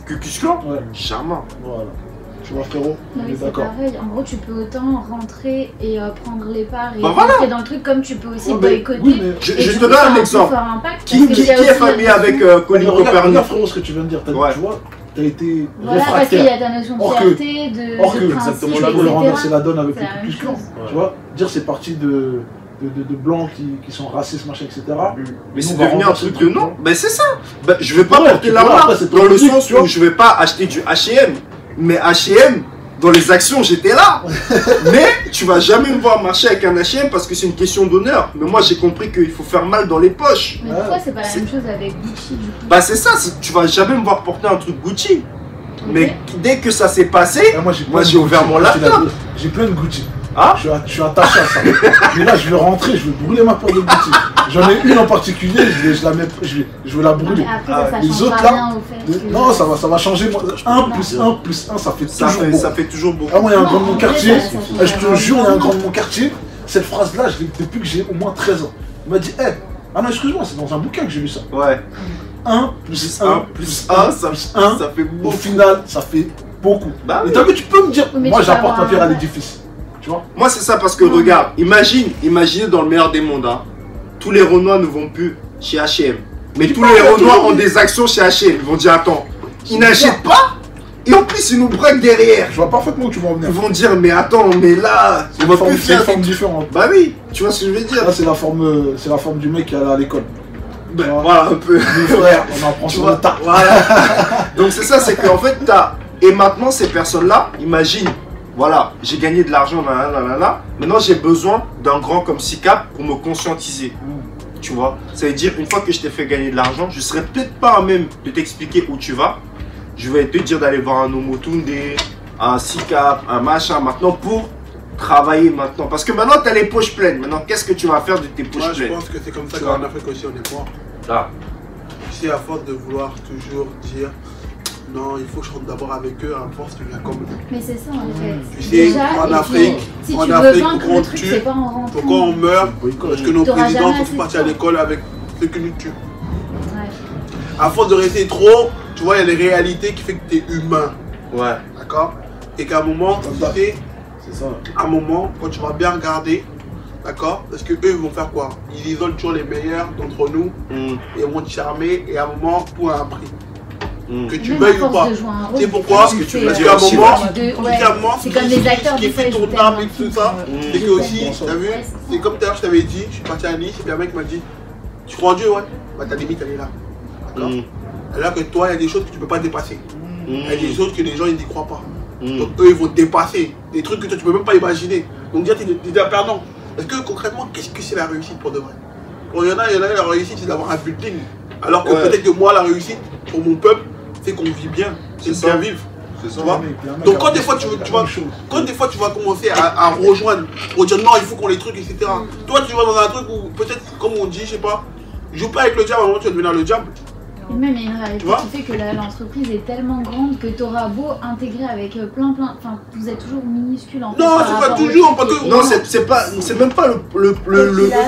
Ku Klux Klan? Ouais. Charmant. Voilà. Tu vois, frérot, on est d'accord. Pareil, en gros, tu peux autant rentrer et prendre les parts et rentrer dans le truc, comme tu peux aussi boycotter. Oui, je te donne un exemple. Qui est familier avec Colin Copernic? Regarde, frérot, ce que tu viens de dire. Tu vois, tu as été réfractaire. Parce qu'il y a ta notion de fierté, de exactement, là, on leur renverser la donne avec le Ku Klux Klan. Tu vois, dire c'est parti de blancs qui sont racistes, machin, etc. Mais c'est devenu un truc de non. Ben c'est ça. Ben, je vais pas porter la marque dans le sens où je vais pas acheter du H&M. Mais H&M, dans les actions, j'étais là. Mais tu vas jamais me voir marcher avec un H&M parce que c'est une question d'honneur. Mais moi, j'ai compris qu'il faut faire mal dans les poches. Mais pourquoi c'est pas la même chose avec Gucci du coup? Bah c'est ça, tu vas jamais me voir porter un truc Gucci. Mais dès que ça s'est passé, moi j'ai ouvert mon laptop. J'ai plein de Gucci. Ah, je suis attaché à ça. Mais là, je vais rentrer, je vais brûler ma porte de Gucci. J'en ai une en particulier, je vais la brûler. Après, les autres là, non, ça va changer. 1 plus 1 plus 1, ça fait toujours beaucoup. Ah, moi, il y a un grand de mon quartier, je te jure, il y a un grand de mon quartier. Cette phrase-là, depuis que j'ai au moins 13 ans. Il m'a dit, ah non, excuse-moi, c'est dans un bouquin que j'ai vu ça. Ouais. 1 plus 1 plus 1, ça fait beaucoup. Au final, ça fait beaucoup. Bah, et t'as vu, tu peux me dire, moi j'apporte la pierre à l'édifice. Tu vois? Moi, c'est ça parce que regarde, imaginez dans le meilleur des mondes, hein, tous les Renois ne vont plus chez H&M. Mais tous les Renois ont des actions chez H&M. Ils vont dire, attends, ils n'achètent pas et en plus ils nous braquent derrière. Je vois parfaitement où tu vas en venir. Ils vont dire, mais attends, mais là, on va plus faire une forme différente. Bah oui, tu vois ce que je veux dire. Là, c'est la forme du mec qui est allé à l'école. Ben, voilà un peu. Mes frères, on apprend sur le tas. Voilà. Donc c'est ça, c'est qu'en fait, et maintenant ces personnes-là, imagine, voilà, j'ai gagné de l'argent, maintenant j'ai besoin d'un grand comme SICAP pour me conscientiser. Tu vois, ça veut dire, une fois que je t'ai fait gagner de l'argent, je serai peut-être pas à même de t'expliquer où tu vas. Je vais te dire d'aller voir un Omotunde, un SICAP, un machin maintenant pour travailler maintenant. Parce que maintenant, tu as les poches pleines. Maintenant, qu'est-ce que tu vas faire de tes poches pleines? Je pense que c'est comme ça qu'en Afrique aussi, on est fort. Ah. Tu sais, à force de vouloir toujours dire non, il faut que je rentre d'abord avec eux, à force, tu viens comme eux. Mais c'est ça en fait. Tu sais, en Afrique, pourquoi on tue, pourquoi on meurt, parce que nos présidents sont partis à l'école avec ceux qui nous tuent. Ouais. À force de rester trop, tu vois, il y a des réalités qui font que tu es humain. Ouais. D'accord? Et qu'à un moment, tu sais, c'est ça. À un moment, quand tu vas bien regarder, d'accord? Parce que eux, ils vont faire quoi? Ils isolent toujours les meilleurs d'entre nous et ils vont te charmer et à un moment, pour un prix. Que tu veuilles ou pas. C'est pourquoi? Parce qu'à un moment, c'est comme les acteurs qui fait tourner avec tout ça. C'est que aussi, t'as vu? C'est comme tout à l'heure, je t'avais dit, je suis parti à Nice et puis un mec m'a dit, tu crois en Dieu, ouais? Bah ta limite, elle est là. D'accord? Alors que toi, il y a des choses que tu peux pas dépasser. Il y a des choses que les gens, ils n'y croient pas. Donc eux, ils vont te dépasser. Des trucs que toi, tu peux même pas imaginer. Donc dire, t'es un perdant. Parce que concrètement, qu'est-ce que c'est la réussite pour de vrai? Pour il y en a, la réussite, c'est d'avoir un building. Alors que peut-être que moi, la réussite, pour mon peuple, c'est qu'on vit bien, c'est bien vivre. Tu vois? Donc quand des fois tu vas commencer à rejoindre, pour dire non, il faut qu'on les trucs, etc. Toi tu vas dans un truc où peut-être, comme on dit, je sais pas, joue pas avec le diable, à un moment tu vas devenir le diable. Et même il y a une réalité qui fait que l'entreprise est tellement grande que tu auras beau intégrer avec plein, enfin vous êtes toujours minuscule en fait. Non, c'est pas toujours, parce que... Non, c'est même pas le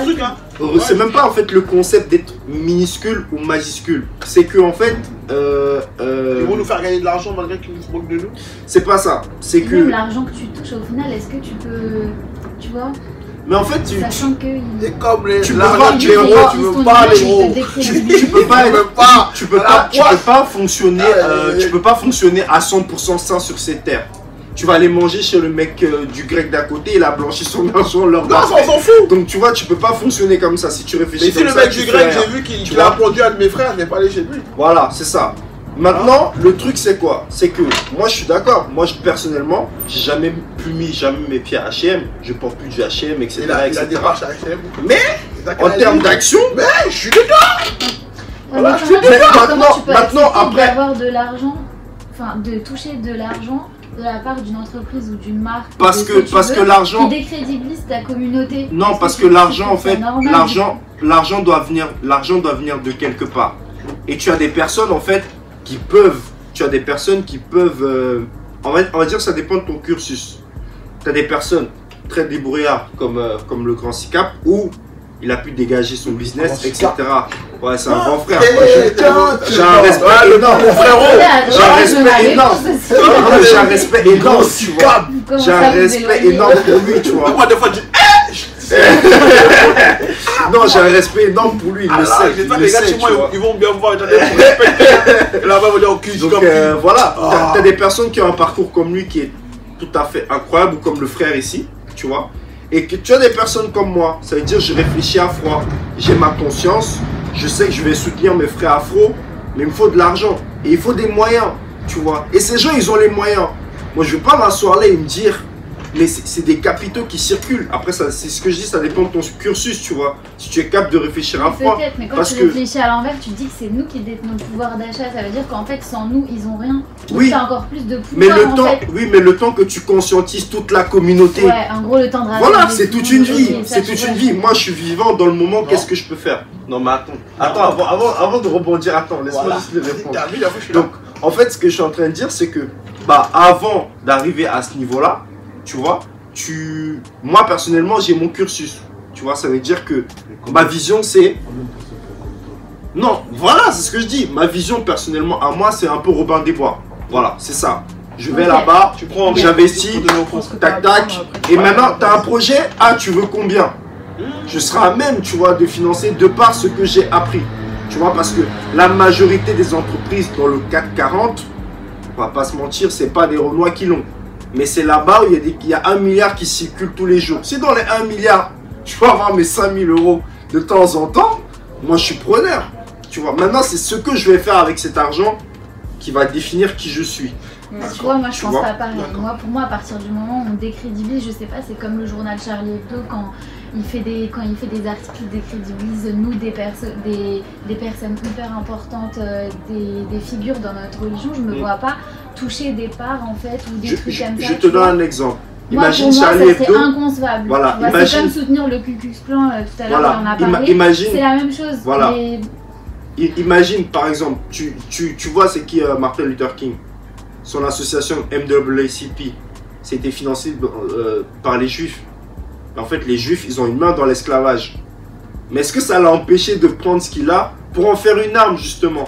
truc, hein. C'est même pas en fait le concept d'être minuscule ou majuscule. C'est que en fait... Ils vont nous faire gagner de l'argent malgré qu'ils nous moquent de nous. C'est pas ça, c'est que... Même l'argent que tu touches au final, est-ce que tu peux... Tu vois? Mais en fait, sachant que c'est comme les tu peux pas fonctionner tu peux pas fonctionner à 100% sain sur cette terre. Tu vas aller manger chez le mec du grec d'à côté, il a blanchi son argent, leur non, on s'en fout. Donc tu vois, tu peux pas fonctionner comme ça si tu réfléchis comme ça. Mais si le mec du grec, j'ai vu qu'il a répondu à un de mes frères, je n'ai pas allé chez lui. Voilà, c'est ça. Maintenant, le truc c'est quoi? C'est que moi je suis d'accord, moi personnellement, j'ai jamais mis mes pieds à H&M, je porte plus du H&M, etc. Il a des marches à H&M. Mais en termes d'action, mais je suis dedans. Voilà, je suis dedans. Maintenant après d'avoir de l'argent, enfin de toucher de l'argent de la part d'une entreprise ou d'une marque, parce que l'argent qui décrédibilise ta communauté. Non, parce que l'argent en fait, l'argent doit venir de quelque part. Et tu as des personnes en fait qui peuvent, on va dire que ça dépend de ton cursus. Tu as des personnes très débrouillards comme le grand SICAP où il a pu dégager son business, etc. Ouais, c'est un grand frère. J'ai un respect énorme, mon frérot. J'ai un respect énorme. J'ai un respect énorme, tu vois. J'ai un respect énorme pour lui, tu vois. Moi, des fois, non, j'ai un respect énorme pour lui, il le sait. J'espère que les gars chez moi, ils vont bien me voir. Là-bas, ils vont dire au cul. Donc voilà, t'as des personnes qui ont un parcours comme lui qui est tout à fait incroyable, ou comme le frère ici, tu vois. Et que tu as des personnes comme moi, ça veut dire je réfléchis à froid, j'ai ma conscience, je sais que je vais soutenir mes frères afro, mais il me faut de l'argent et il faut des moyens, tu vois. Et ces gens, ils ont les moyens. Moi, je ne vais pas m'asseoir là et me dire, mais c'est des capitaux qui circulent. Après, c'est ce que je dis, ça dépend de ton cursus, tu vois. Si tu es capable de réfléchir à froid. Peut-être, mais quand tu réfléchis à l'envers, tu dis que c'est nous qui détenons le pouvoir d'achat. Ça veut dire qu'en fait, sans nous, ils n'ont rien. Donc, oui, tu as encore plus de pouvoir. Mais le temps, oui, mais le temps que tu conscientises toute la communauté. Ouais, en gros, le temps de voilà, c'est toute une vie. C'est toute une vie. Moi, je suis vivant dans le moment. Qu'est-ce que je peux faire? Non, mais attends, avant de rebondir, attends, laisse-moi juste le répondre. Donc, en fait, ce que je suis en train de dire, c'est que, avant d'arriver à ce niveau-là, tu vois, moi personnellement j'ai mon cursus, tu vois, ça veut dire que ma vision c'est, non, voilà, c'est ce que je dis, ma vision personnellement à moi c'est un peu Robin des Bois, voilà, c'est ça, je vais là-bas, j'investis, tac tac, et maintenant tu as un projet, tu veux combien? Je serai à même, tu vois, de financer de par ce que j'ai appris, tu vois, parce que la majorité des entreprises dans le CAC 40, on va pas se mentir, c'est pas des Renois qui l'ont. Mais c'est là-bas où il y a 1 milliard qui circule tous les jours. Si dans les 1 milliard, je peux avoir mes 5 000 euros de temps en temps, moi je suis preneur. Tu vois, maintenant c'est ce que je vais faire avec cet argent qui va définir qui je suis. Tu vois, moi je pense pas pareil. Pour moi, à partir du moment où on décrédibilise, je sais pas, c'est comme le journal Charlie Hebdo quand il fait des articles qui décrédibilisent nous, des personnes hyper importantes, des figures dans notre religion. Je me vois pas toucher des parts en fait ou des trucs comme ça. Je te donne un exemple. Imagine Charlie Hebdo. C'est inconcevable. Voilà, c'est comme soutenir le Ku Klux Klan tout à l'heure, on en a parlé. C'est la même chose. Voilà. Mais... Imagine par exemple, tu vois c'est qui Martin Luther King. Son association NAACP, c'était financé par les Juifs. En fait, les Juifs, ils ont une main dans l'esclavage. Mais est-ce que ça l'a empêché de prendre ce qu'il a pour en faire une arme, justement?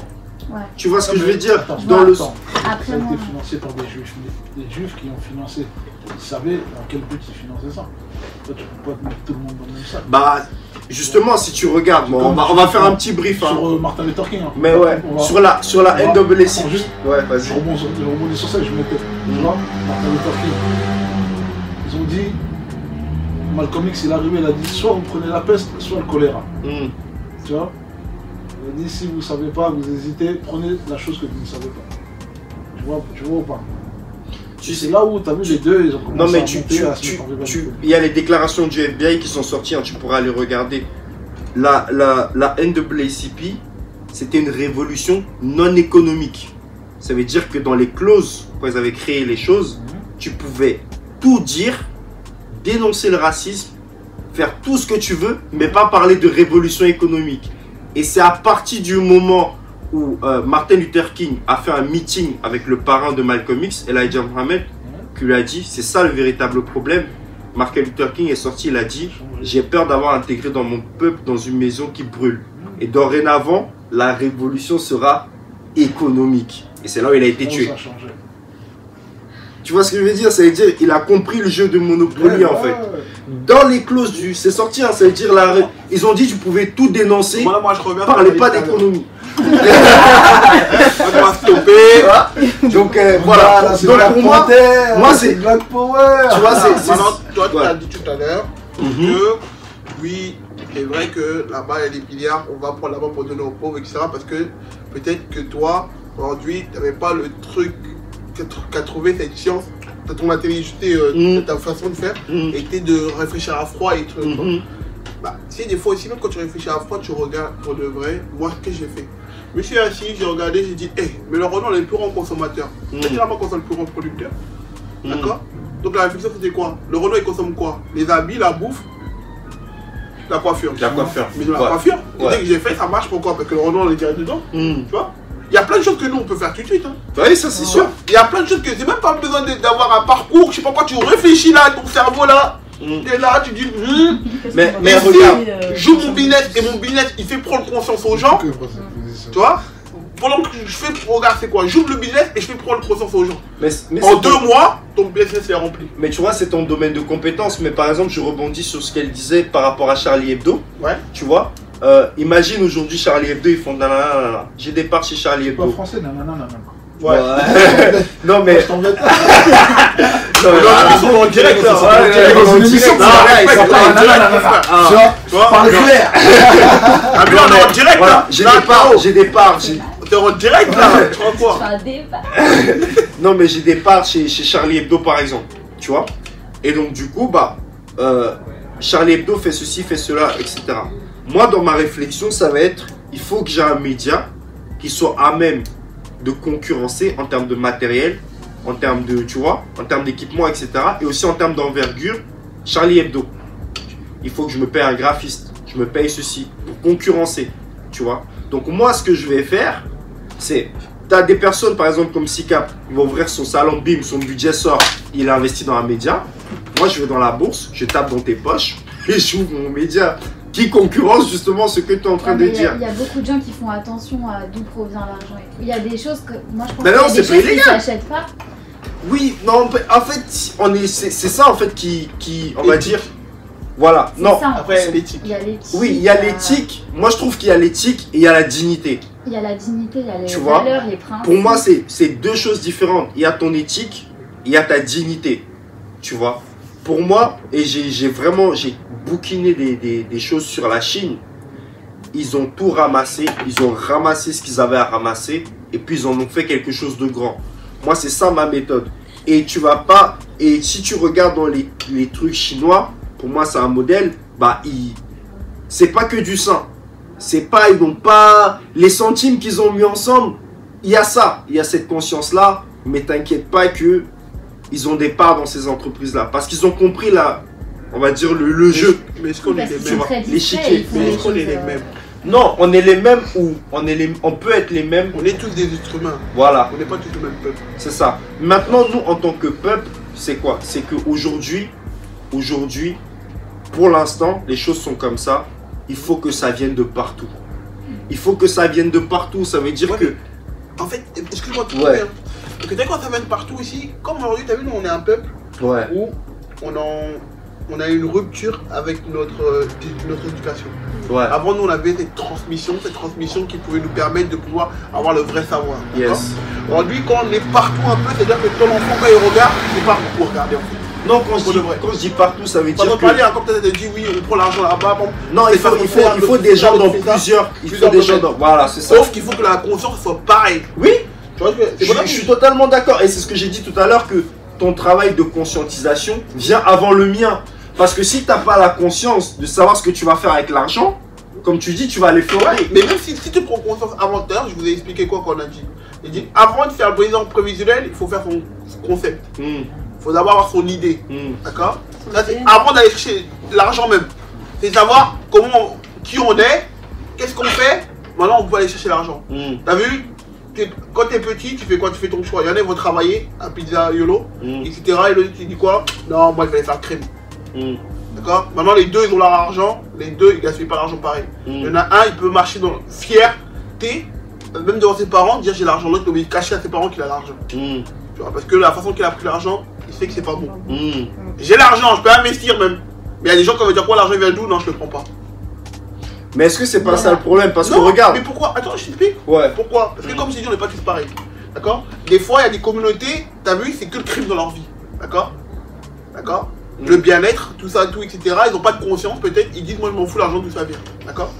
Ouais. Tu vois ce que je veux dire? Après, ça a été financé par des Juifs. Des Juifs qui ont financé. Ils savaient dans quel but ils finançaient ça. Toi, tu peux pas mettre tout le monde dans le même sac. Bah, justement, si tu regardes, bon, on va faire un petit brief. Sur Martin Luther King. Hein. Mais ouais, sur la NAACP. Juste, ouais, vas-y. Je rebondis sur ça et je mettais. Tu vois, Martin Luther King. Ils ont dit, Malcolm X, il est arrivé, il a dit soit vous prenez la peste, soit le choléra. Tu vois? Il a dit si vous ne savez pas, vous hésitez, prenez la chose que vous ne savez pas. Tu vois ou pas? C'est là où tu as vu les deux, ils ont commencé à monter, à se mettre. Il y a les déclarations du FBI qui sont sorties, hein, tu pourras les regarder. La NAACP, c'était une révolution non économique. Ça veut dire que dans les clauses, quand ils avaient créé les choses, tu pouvais tout dire, dénoncer le racisme, faire tout ce que tu veux, mais pas parler de révolution économique. Et c'est à partir du moment où Martin Luther King a fait un meeting avec le parrain de Malcolm X, Elijah Muhammad, qui lui a dit, c'est ça le véritable problème. Martin Luther King est sorti, il a dit, j'ai peur d'avoir intégré dans mon peuple dans une maison qui brûle. Et dorénavant, la révolution sera économique. Et c'est là où il a été tué. Tu vois ce que je veux dire? Ça veut dire qu'il a compris le jeu de Monopoly en fait. Dans les clauses du... C'est sorti, hein, ça veut dire... Ils ont dit que tu pouvais tout dénoncer, parlez pas d'économie. Donc voilà. Donc pour moi c'est Black Power. Tu vois, toi tu as dit tout à l'heure que oui, c'est vrai que là-bas il y a des milliards, on va prendre là-bas pour donner aux pauvres, etc. Parce que peut-être que toi, aujourd'hui, tu n'avais pas le truc qu'a trouvé cette science, ton intelligence, ta façon de faire, était de réfléchir à froid et trucs. Bah, tu sais, des fois aussi, même quand tu réfléchis à froid, tu regardes pour de vrai. Moi, ce que j'ai fait, je me suis assis, j'ai regardé, j'ai dit, hey, mais le Renault est le plus grand consommateur. C'est généralement qu'on soit le plus grand producteur. D'accord? Donc la réflexion, c'était quoi? Le Renault, il consomme quoi? Les habits, la bouffe, la coiffure. La coiffure. Mais de la coiffure, l'idée que j'ai fait, ça marche pourquoi? Parce que le Renault, on est direct dedans. Tu vois? Il y a plein de choses que nous on peut faire tout de suite. Hein. Oui, ça c'est sûr. Il y a plein de choses que c'est même pas besoin d'avoir un parcours. Je sais pas quoi, tu réfléchis là, ton cerveau là. T'es là, tu dis. Mais regarde, joue mon business et mon business il fait prendre conscience aux gens. Tu vois? Pendant que je fais, regarde, c'est quoi? J'ouvre le business et je fais prendre conscience aux gens. Mais en 2 mois, ton business est rempli. Mais tu vois, c'est ton domaine de compétence. Mais par exemple, je rebondis sur ce qu'elle disait par rapport à Charlie Hebdo. Ouais. Tu vois? Imagine aujourd'hui Charlie Hebdo, ils font nanana. J'ai des parts chez Charlie Hebdo. C'est pas français, nanana. Ouais. Non mais. Je t'embête. Non, ils sont en direct là. Tu vois, parle clair. Ah mais on est en direct là. J'ai des parts. T'es en direct là. Tu vois quoi? Non mais j'ai des parts chez Charlie Hebdo par exemple. Tu vois? Et donc du coup, bah, Charlie Hebdo fait ceci, fait cela, etc. Moi, dans ma réflexion, ça va être, il faut que j'ai un média qui soit à même de concurrencer en termes de matériel, en termes de, tu vois, en termes d'équipement, etc. Et aussi en termes d'envergure, Charlie Hebdo. Il faut que je me paye un graphiste, je me paye ceci pour concurrencer, tu vois. Donc moi, ce que je vais faire, c'est, tu as des personnes, par exemple, comme SICAP, il va ouvrir son salon, bim, son budget sort, il a investi dans un média. Moi, je vais dans la bourse, je tape dans tes poches et j'ouvre mon média qui concurrence justement ce que tu es en train de dire. Il y a beaucoup de gens qui font attention à d'où provient l'argent. Il y a des choses que moi je pense mais non, qu'il y a des choses qui ne s'achètent pas. Oui, non, en fait, c'est ça en fait qui on va dire. Voilà, non. Ça, après, il y a l'éthique. Oui, il y a l'éthique. Moi, je trouve qu'il y a l'éthique et il y a la dignité. Il y a la dignité, il y a les valeurs, les principes. Pour moi, c'est 2 choses différentes. Il y a ton éthique, il y a ta dignité. Tu vois. Pour moi, et j'ai bouquiné des choses sur la Chine. Ils ont tout ramassé. Ils ont ramassé ce qu'ils avaient à ramasser. Et puis, ils en ont fait quelque chose de grand. Moi, c'est ça ma méthode. Et tu vas pas... Et si tu regardes dans les trucs chinois, pour moi, c'est un modèle. Bah, c'est pas que du sang. C'est pas... Ils n'ont pas... Les centimes qu'ils ont mis ensemble, il y a ça. Il y a cette conscience-là. mais t'inquiète pas que ils ont des parts dans ces entreprises-là. Parce qu'ils ont compris, là, on va dire, le jeu. Mais est-ce qu'on est les mêmes? L'échiquier. Mais est-ce qu'on est les mêmes? Non, on est les mêmes ou on peut être les mêmes. On est tous des êtres humains. Voilà. On n'est pas tous le même peuple. C'est ça. Maintenant, nous, en tant que peuple, c'est quoi? C'est qu'aujourd'hui, pour l'instant, les choses sont comme ça. Il faut que ça vienne de partout. Il faut que ça vienne de partout. Ça veut dire que... En fait, excuse-moi de te couper. Parce que dès quand ça vient de partout ici, comme aujourd'hui, tu as vu, nous, on est un peuple où on a une rupture avec notre éducation. Ouais. Avant, nous, on avait cette transmission qui pouvait nous permettre de pouvoir avoir le vrai savoir. Yes. Aujourd'hui, quand on est partout un peu, c'est-à-dire que ton enfant, quand il regarde, c'est pas pour regarder en fait. Non, quand je dis partout, ça veut dire que... Quand tu as dit oui, on prend l'argent là-bas, bon, non, il faut des gens dans plusieurs... Voilà, c'est ça. Sauf qu'il faut que la conscience soit pareille. Oui. Je suis totalement d'accord. Et c'est ce que j'ai dit tout à l'heure, que ton travail de conscientisation vient avant le mien. Parce que si tu n'as pas la conscience de savoir ce que tu vas faire avec l'argent, comme tu dis, tu vas aller fleurer. Mais même si tu prends conscience avant l'heure, je vous ai expliqué quoi qu'on a dit. Il dit, avant de faire le bilan prévisionnel, il faut faire son concept. Il faut d'abord avoir son idée. D'accord? Avant d'aller chercher l'argent même. C'est savoir qui on est, qu'est-ce qu'on fait. Maintenant, on peut aller chercher l'argent. T'as vu? Quand tu es petit, tu fais quoi? Tu fais ton choix. Il y en a qui vont travailler à Pizza Yolo, etc. Et l'autre, tu dis quoi? Non, moi, je vais aller faire crème. D'accord? Maintenant, les deux, ils ont leur argent. Les deux, ils gaspillent pas l'argent pareil. Il y en a un, il peut marcher dans fierté, même devant ses parents, dire j'ai l'argent. L'autre, il est obligé de cacher à ses parents qu'il a l'argent. Tu vois, parce que la façon qu'il a pris l'argent, il sait que c'est pas bon. J'ai l'argent, je peux investir même. Mais il y a des gens qui vont dire quoi? L'argent vient d'où? Non, je le prends pas. Mais est-ce que c'est pas ça le problème? Parce que regarde. Mais pourquoi? Attends, je t'explique. Ouais. Pourquoi? Parce que comme je t'ai dit, on n'est pas tous pareils. D'accord? Des fois, il y a des communautés, t'as vu, c'est que le crime dans leur vie. D'accord? D'accord? Le bien-être, tout ça, tout, etc. Ils n'ont pas de conscience, peut-être. Ils disent, moi, je m'en fous, l'argent, d'où ça vient. D'accord?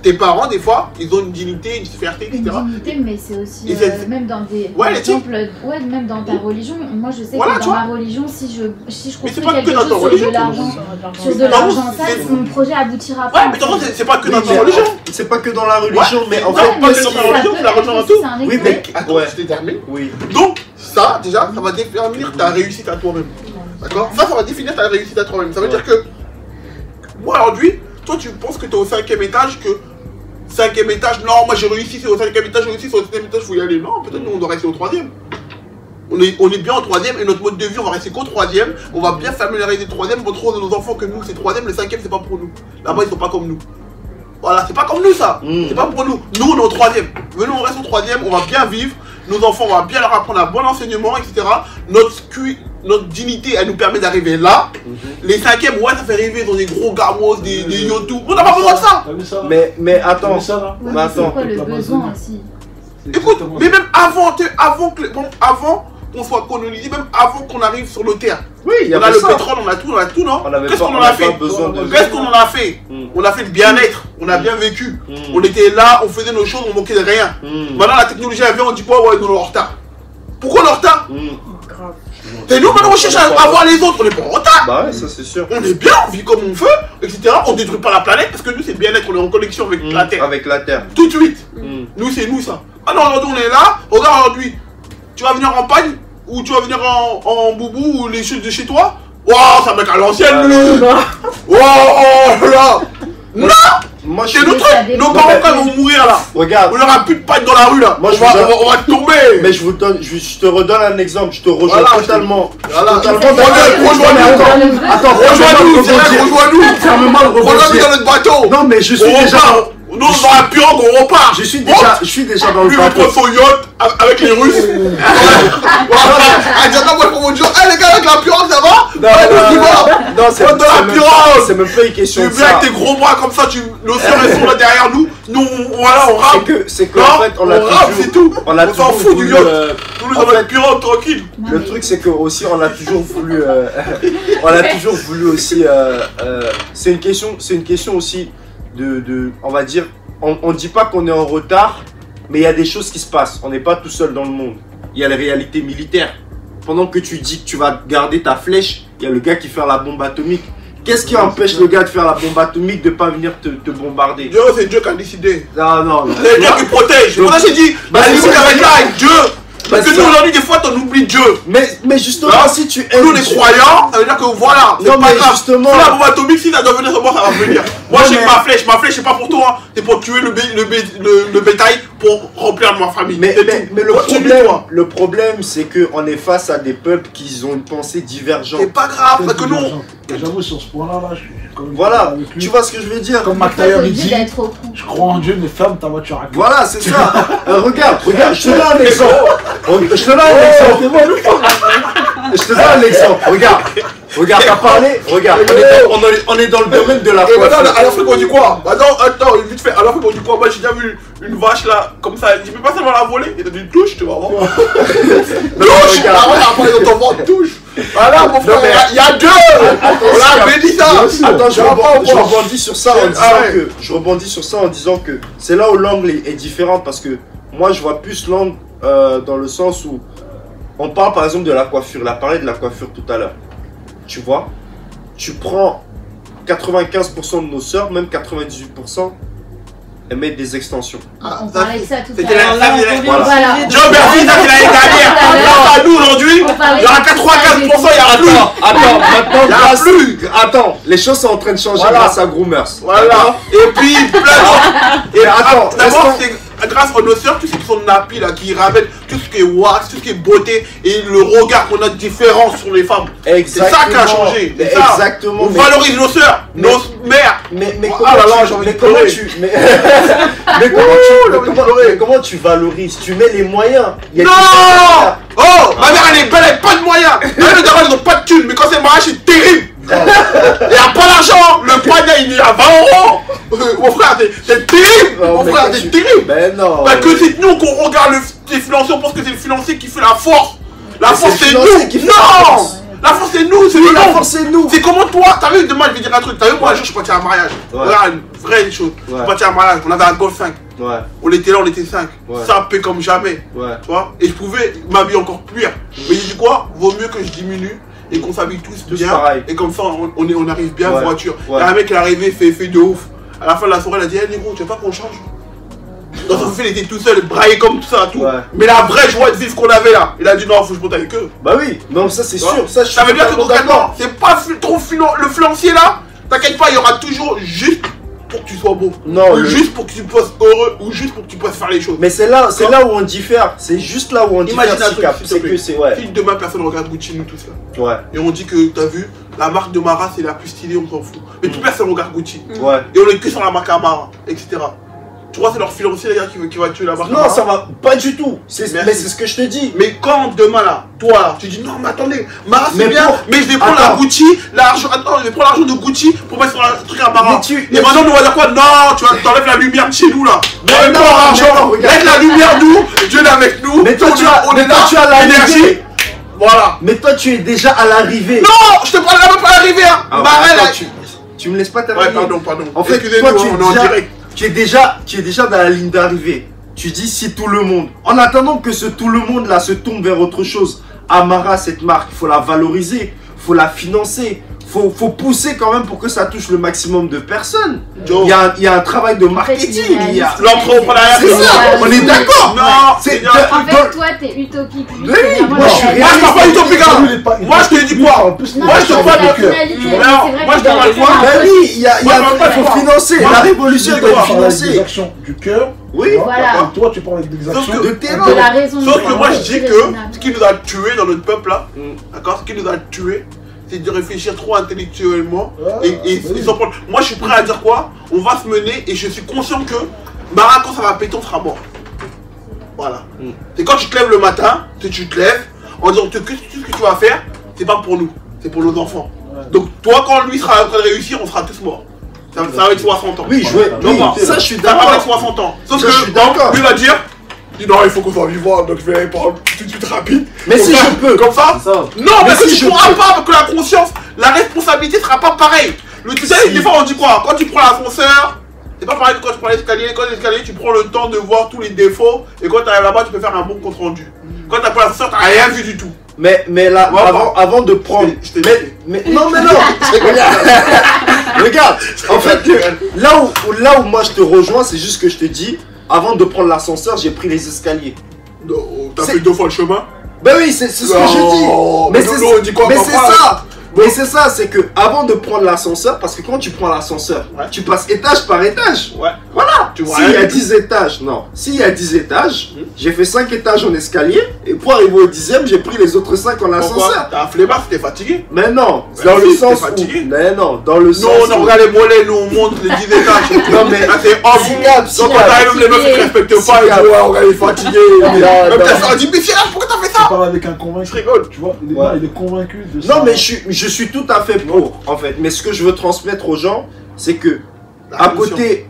Tes parents, des fois, ils ont une dignité, une fierté, etc. Une dignité, mais c'est aussi, même dans des... Ouais, même dans ta religion. Moi, je sais voilà, que dans ma religion, si je construis quelque chose sur de l'argent sale, mon projet aboutira pas. Ouais, mais attends, c'est pas que dans ta religion. C'est pas que dans la religion, mais en fait... Pas que dans ta religion, c'est la religion en tout. Oui, mais... Attends, je t'ai terminé. Oui. Donc, ça, déjà, ça va définir ta réussite à toi-même. D'accord? Ça va définir ta réussite à toi-même. Ça veut dire que, moi, aujourd'hui, toi, tu penses que tu es au 5e étage, que 5e étage, non, moi j'ai réussi, c'est au 5e étage, j'ai réussi, c'est au 7e étage, il faut y aller. Non, peut-être nous, on doit rester au 3e. On est bien au 3e et notre mode de vie, on va rester qu'au 3e. On va bien familiariser le 3e, montrer à nos enfants que nous, c'est 3e, le 5e, c'est pas pour nous. Là-bas, ils sont pas comme nous. Voilà, c'est pas comme nous, ça. C'est pas pour nous. Nous, on est au 3e. Venez, on reste au 3e, on va bien vivre. Nos enfants, on va bien leur apprendre un bon enseignement, etc. Notre dignité, elle nous permet d'arriver là. Les 5e, ouais, ça fait rêver dans des gros gamos, des YouTube. On n'a pas besoin de ça. Mais attends, c'est quoi le besoin aussi? Écoute, mais même avant qu'on soit colonisé, même avant qu'on arrive sur le terre. Oui, il y a le pétrole, on a tout, non? Qu'est-ce qu'on en a fait? Qu'est-ce qu'on en a fait? On a fait le bien-être, on a bien vécu. On était là, on faisait nos choses, on manquait de rien. Maintenant, la technologie, elle vient, on dit quoi? Ouais, nous, on est en retard. Pourquoi on est en retard? Et nous, maintenant, on cherche à voir les autres, on n'est pas en retard. Bah ouais, ça c'est sûr. On est bien, on vit comme on veut, etc. On détruit pas la planète parce que nous, c'est bien-être, on est en connexion avec la Terre. Avec la Terre. Tout de suite. Nous, c'est nous, ça. Ah non, aujourd'hui, on est là. Regarde, aujourd'hui, tu vas venir en pagne ou tu vas venir en boubou ou les choses de chez toi. Waouh, ça mec à l'ancienne, lui. Waouh, là. Non. Moi, c'est notre truc. Nos parents, quand ils vont mourir là, regarde, on n'aura plus de paille dans la rue là. Moi, on va tomber. Mais je te redonne un exemple. Je te rejoins totalement. Rejoins-nous. Ferme-moi le rebondir. Rejoins-nous dans notre bateau. Non, mais je suis déjà. Nous, dans la pirogue, on repart. Je suis déjà dans le bateau. Lui, il prend son yacht avec les Russes. Attends, moi, pour mon Dieu, les gars, avec la pirogue, ça va? Non, c'est dans la pirogue. C'est même pas une question de ça. Tu viens avec tes gros bras comme ça, l'océan sont là derrière nous. Nous, voilà, on rame. C'est que, en fait, on rame, c'est tout. On s'en fout du yacht. Nous, dans la pirogue, tranquille. Le truc, c'est que aussi, on a toujours voulu. Aussi. C'est une question aussi. On va dire, on dit pas qu'on est en retard, mais il y a des choses qui se passent. On n'est pas tout seul dans le monde. Il y a les réalités militaires. Pendant que tu dis que tu vas garder ta flèche, il y a le gars qui fait la bombe atomique. Qu'est-ce qui empêche le gars de faire la bombe atomique de pas venir te bombarder? Dieu, c'est Dieu qui a décidé. Non. C'est Dieu qui protège. C'est pour ça que j'ai dit, la limite avec là, Dieu. Parce que nous, aujourd'hui, des fois, t'en oublies Dieu. Mais justement, si tu aimes nous, les croyants, ça veut dire que voilà, c'est pas grave. Justement... La bombe atomique, si ça doit venir sur moi, ça va venir. Moi, j'ai ma flèche, c'est pas pour toi. C'est pour tuer le bétail pour remplir ma famille. Mais le problème, c'est qu'on est face à des peuples qui ont une pensée divergente. C'est pas grave, parce que nous... J'avoue, sur ce point-là, voilà, tu vois ce que je veux dire. Comme McTayer, il dit, je crois en Dieu, mais ferme ta voiture à clé. Voilà, c'est ça. Regarde, je te donne un exemple. Je te donne un exemple. Regarde, t'as parlé. Regarde, on est dans le domaine de la foi. À l'Afrique, on dit quoi? Attends, vite fait. À l'Afrique, on dit quoi? Moi, j'ai déjà vu une vache là, comme ça. Je peux pas seulement la voler. Il a dit touche, tu vas voir. Touche! Après, on t'envoie touche. Voilà, mon frère, il y a Dieu! On a béni ça! Attends, je rebondis sur ça en disant que c'est là où l'angle est différent, parce que moi, je vois plus l'angle dans le sens où on parle par exemple de la coiffure. Il a parlé de la coiffure tout à l'heure. Tu vois, tu prends 95% de nos sœurs, même 98%, elles mettent des extensions. On parlait de ça tout à l'heure. Voilà. Dieu merci, ça c'est l'année dernière. À nous aujourd'hui, il y aura 95%, il n'y aura plus. Attends, les choses sont en train de changer grâce à Groomers. Voilà. Et puis, plein d'autres. Et attends, d'abord, c'est grâce à nos sœurs, tous ceux qui sont nappies là, qui ramènent tout ce qui est wax, tout ce qui est beauté et le regard qu'on a différent sur les femmes. C'est ça qui a changé. Exactement. On valorise nos sœurs, nos mères. Mais comment tu valorises? Tu mets les moyens. Non! Oh, ma mère elle est belle, elle n'a pas de moyens. Elles n'ont pas de thunes, mais quand c'est mariage, c'est terrible. Il n'y a pas d'argent, le panier il est à 20 €. Mon frère, c'est terrible. Mon frère, c'est terrible. Mais non. Parce que c'est nous qu'on regarde les financiers, on pense que c'est le financier qui fait la force. La force c'est nous. Non. La force c'est nous, c'est la force c'est nous. C'est comment toi, t'as vu, demain je vais dire un truc, t'as vu, moi un jour je suis parti à un mariage. Regarde, une vraie chose. Je suis parti à un mariage, on avait un Golf 5. On était là, on était 5. Ça paie comme jamais. Tu vois. Et je pouvais m'habiller encore pire. Mais j'ai dit quoi? Vaut mieux que je diminue et qu'on s'habille tous bien. Pareil. Et comme ça, on arrive bien en voiture. Il y a un mec qui est arrivé, fait de ouf. À la fin de la soirée, il a dit, hey, Négro, tu veux pas qu'on change? Dans son fait, il était tout seul, braillé comme tout ça, tout. Mais la vraie joie de vivre qu'on avait là, il a dit non, faut que je monte avec eux. Bah oui, non, ça c'est sûr. Ça veut dire que concrètement, c'est pas trop le financier là, t'inquiète pas, il y aura toujours juste pour que tu sois beau. Non. Ou juste pour que tu puisses heureux, ou juste pour que tu puisses faire les choses. Mais c'est là où on diffère. C'est juste là où on diffère. Imagine un truc, c'est que c'est si demain personne regarde Gucci, nous tous là. Ouais. Et on dit que t'as vu, la marque de Mara c'est la plus stylée, on s'en fout. Mais plus personne regarde Gucci. Ouais. Et on est que sur la marque Mara, etc. Tu vois, c'est leur financier les gars qui va tuer la marque. Non, ça va pas du tout. Mais c'est ce que je te dis. Mais quand demain là, toi, tu dis non, mais attendez, Mara c'est bien, mais je vais prendre la Gucci, l'argent, attends, je vais prendre l'argent de Gucci pour mettre sur un truc à Mara. Et maintenant, nous on va dire quoi? Non, tu t'enlèves la lumière de chez nous là. Non, l'argent, laisse la lumière nous, Dieu est avec nous. Mais toi, on est là, tu as l'énergie. Voilà. Mais toi, tu es déjà à l'arrivée. Non, je te parle même pas à l'arrivée. Mara là. Tu me laisses pas t'arriver. Ouais, pardon. En fait, toi, on est en direct. Tu es déjà dans la ligne d'arrivée. Tu dis si tout le monde. En attendant que ce tout le monde là se tourne vers autre chose. Amara, cette marque, il faut la valoriser, il faut la financer, faut pousser quand même pour que ça touche le maximum de personnes. Il y a un travail de marketing. L'entrepreneuriat, c'est ça. On est d'accord. En fait, toi, t'es utopique. Moi, je suis réaliste. Moi, je suis pas utopique. Moi, je te dis quoi? Moi, je te parle de cœur. Moi, je te parle de quoi? Il faut financer. La révolution doit être financée. Des actions du cœur. Oui, voilà. Toi, tu parles des actions de terrain. Sauf que moi, je dis que ce qui nous a tués dans notre peuple là, d'accord, ce qui nous a tués, c'est de réfléchir trop intellectuellement et s'en prendre. Moi, je suis prêt à dire quoi? On va se mener et je suis conscient que Mara, quand ça va péter, on sera mort. Voilà. C'est quand tu te lèves le matin, tu te lèves en disant que tout ce que tu vas faire, c'est pas pour nous, c'est pour nos enfants. Donc, toi, quand lui sera en train de réussir, on sera tous morts. Ça va être 60 ans. Oui, ça, je suis d'accord. Ça va être 60 ans. Sauf que lui va dire. Non, il faut qu'on soit vivant, donc je vais prendre tout de suite rapide. Mais si je peux. Comme ça. Non, parce que tu pourras pas, avec la conscience, la responsabilité sera pas pareille. Tu sais, des fois on dit quoi? Quand tu prends l'ascenseur, c'est pas pareil que quand tu prends l'escalier. Quand l'escalier, tu prends le temps de voir tous les défauts. Et quand tu arrives là-bas, tu peux faire un bon compte rendu. Quand tu as pris l'ascenseur, tu n'as rien vu du tout. Mais là, avant de prendre. Non. Regarde, en fait, là où moi je te rejoins, c'est juste que je te dis, avant de prendre l'ascenseur, j'ai pris les escaliers. Non, T'as fait 2 fois le chemin. Ben oui, c'est ce que je dis. Mais c'est ça. Mais c'est ça, c'est que avant de prendre l'ascenseur, parce que quand tu prends l'ascenseur, tu passes étage par étage. Ouais. Voilà. S'il y a 10 étages, non. S'il y a 10 étages, j'ai fait 5 étages en escalier. Et pour arriver au 10e, j'ai pris les autres 5 en ascenseur. T'as un flemmard, t'es fatigué. Mais non, dans le sens où... Mais non, dans le sens où... Non, on regarde les mollets, nous on monte les 10 étages. Non mais... C'est hors. Donc quand t'arrives, les meufs qui respectent pas, ils disent ouais, on est fatigué. Même t'as ça, on dit mais pourquoi t'as fait ça? Tu parles avec un convaincu. Je rigole. Tu vois, il est convaincu de ça. Non mais je suis tout à fait pour, en fait. Mais ce que je veux transmettre aux gens, c'est que à côté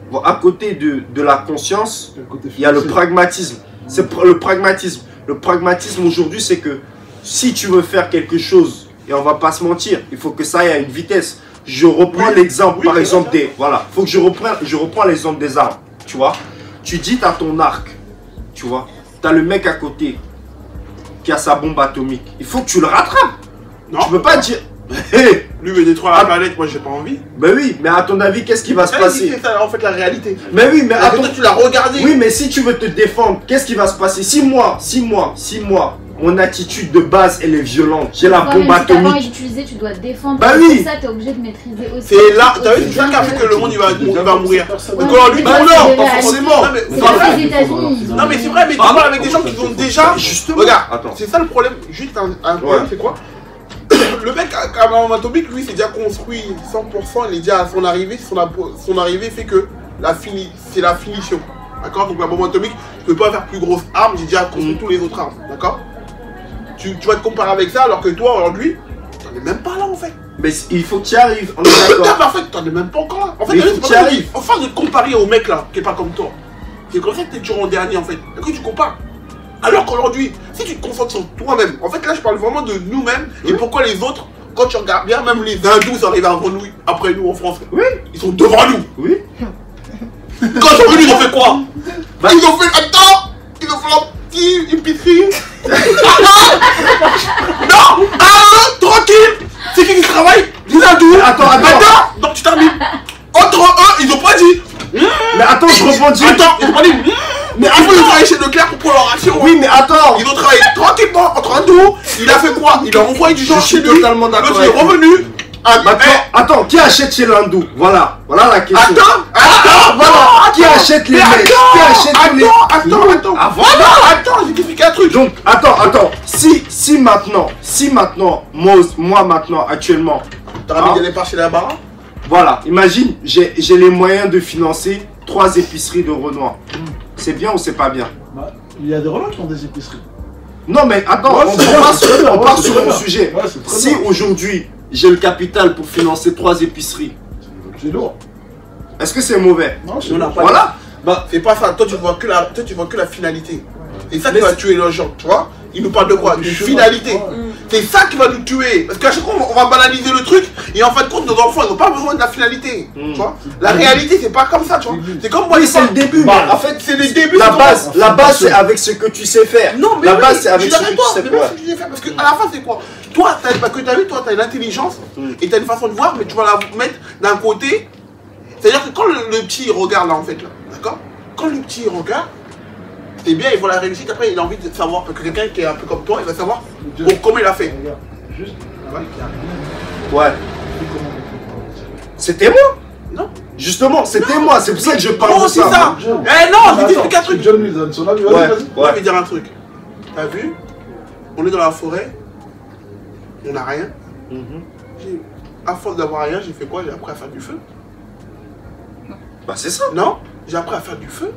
de la conscience, il y a le pragmatisme. C'est le pragmatisme. Le pragmatisme aujourd'hui, c'est que si tu veux faire quelque chose, et on va pas se mentir, il faut que ça aille à une vitesse. Je reprends l'exemple, par exemple, des... Voilà, faut que je reprends l'exemple des armes, tu vois. Tu dis, tu as ton arc, tu vois. Tu as le mec à côté qui a sa bombe atomique. Il faut que tu le rattrapes. Non. Tu peux pas dire... Lui veut détruire la planète, moi j'ai pas envie. Ben oui, mais à ton avis, qu'est-ce qui va se passer? C'est ça en fait la réalité. Mais oui, mais toi tu l'as regardé. Oui, mais si tu veux te défendre, qu'est-ce qui va se passer? 6 mois, mon attitude de base elle est violente. J'ai la bombe atomique. Avant d'utiliser, tu dois défendre. Bah oui. Ça, t'es obligé de maîtriser aussi. C'est là, t'as vu, c'est ça qui a fait que le monde il va mourir. Donc lui, non, pas forcément. Non mais c'est vrai, mais tu parles avec des gens qui ont déjà. Justement. Regarde, c'est ça le problème. Juste un problème, c'est quoi? Le mec à la bombe atomique, lui, c'est déjà construit 100%, il est déjà à son arrivée. Son arrivée fait que c'est la finition. D'accord? Donc la bombe atomique, je peux pas faire plus grosse arme, j'ai déjà construit tous les autres armes. D'accord? Tu vas te comparer avec ça alors que toi, aujourd'hui, t'en es même pas là en fait. Mais il faut que tu y arrives, on est d'accord. En fait, t'en es même pas encore là. En fait, tu arrives. Enfin, de te comparer au mec là, qui est pas comme toi. C'est comme ça que t'es toujours en dernier en fait. Et que tu compares. Alors qu'aujourd'hui, si tu te concentres sur toi-même, en fait là je parle vraiment de nous-mêmes et pourquoi les autres, quand tu regardes bien, même les hindous ils arrivent après nous en France. Oui. Ils sont devant nous. Oui. Quand ils sont venus, ils ont fait quoi? Ils ont fait... Attends, ils ont fait un petit épicerie. Non. Tranquille. C'est qui travaille? Les hindous. Attends. Donc tu termines. Entre eux, ils ont pas dit. Mais attends, je rebondis. Attends, ils ont pas dit. Mais après, ils ont travaillé chez Leclerc pour leur action. Oui, mais attends. Ils ont travaillé tranquillement entre hindous. Il a fait quoi? Il a envoyé du genre chez lui. Totalement d'accord. L'autre est revenu. Attends, qui achète chez l'hindou? Voilà la question. Attends, voilà. Qui achète les mecs? Qui achète les... Attends. Ah voilà. Attends, j'ai expliqué un truc. Donc, attends. Si maintenant, moi maintenant, actuellement... T'aurais mis d'aller par chez la barre? Voilà, imagine, j'ai les moyens de financer 3 épiceries de Renoir. C'est bien ou c'est pas bien? Bah, il y a des Renois qui ont des épiceries. Non mais attends, on part sur mon sujet. Si aujourd'hui, j'ai le capital pour financer 3 épiceries, c'est lourd. Est-ce que c'est mauvais? Non, voilà. Bah, c'est pas ça. Toi, tu vois que la finalité. C'est ça qui va tuer les gens, tu vois? Il nous parle de quoi? D'une finalité. C'est ça qui va nous tuer. Parce qu'à chaque fois, on va banaliser le truc. Et en fin de compte, nos enfants, ils n'ont pas besoin de la finalité. Tu vois? La réalité, c'est pas comme ça, tu vois? C'est comme moi, c'est le début. En fait, c'est le début. La base, c'est avec ce que tu sais faire. Non, mais la base, c'est avec ce que tu sais faire. Parce qu'à la fin, c'est quoi? Toi, t'as une intelligence et t'as une façon de voir, mais tu vas la mettre d'un côté. C'est-à-dire que quand le petit regarde là, en fait, là, d'accord? Quand le petit regarde, c'est bien, il voit la réussite, après il a envie de savoir, parce que quelqu'un qui est un peu comme toi, il va savoir comment il a fait. Juste, ouais. C'était moi? Non. Justement, c'était moi, c'est pour ça que je parle de ça. Eh non, je vais t'expliquer un truc. Ouais. Je vais dire un truc. T'as vu? On est dans la forêt, on n'a rien. À force d'avoir rien, j'ai fait quoi? J'ai appris à faire du feu. Bah c'est ça. Non, j'ai appris à faire du feu.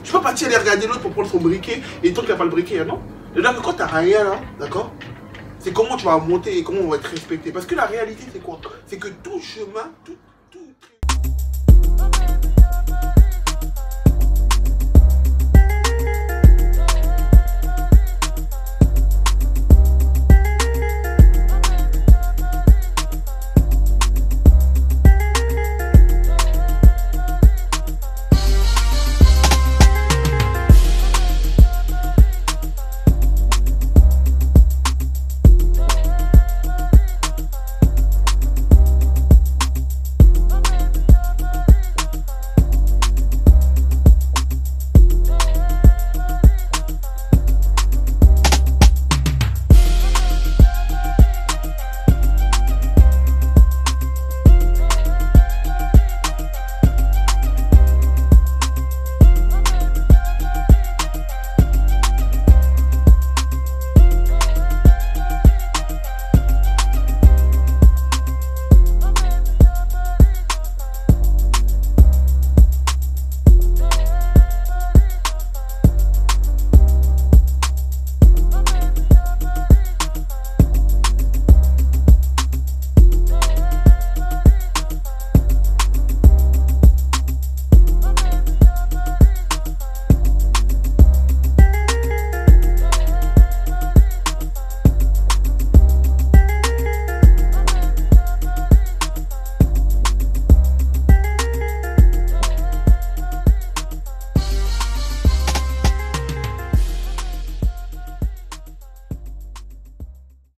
Je peux pas aller regarder l'autre pour prendre son briquet et toi qui n'as pas le briquet, non? C'est-à-dire que quand t'as rien là, d'accord? C'est comment tu vas monter et comment on va être respecté. Parce que la réalité c'est quoi? C'est que tout chemin, tout...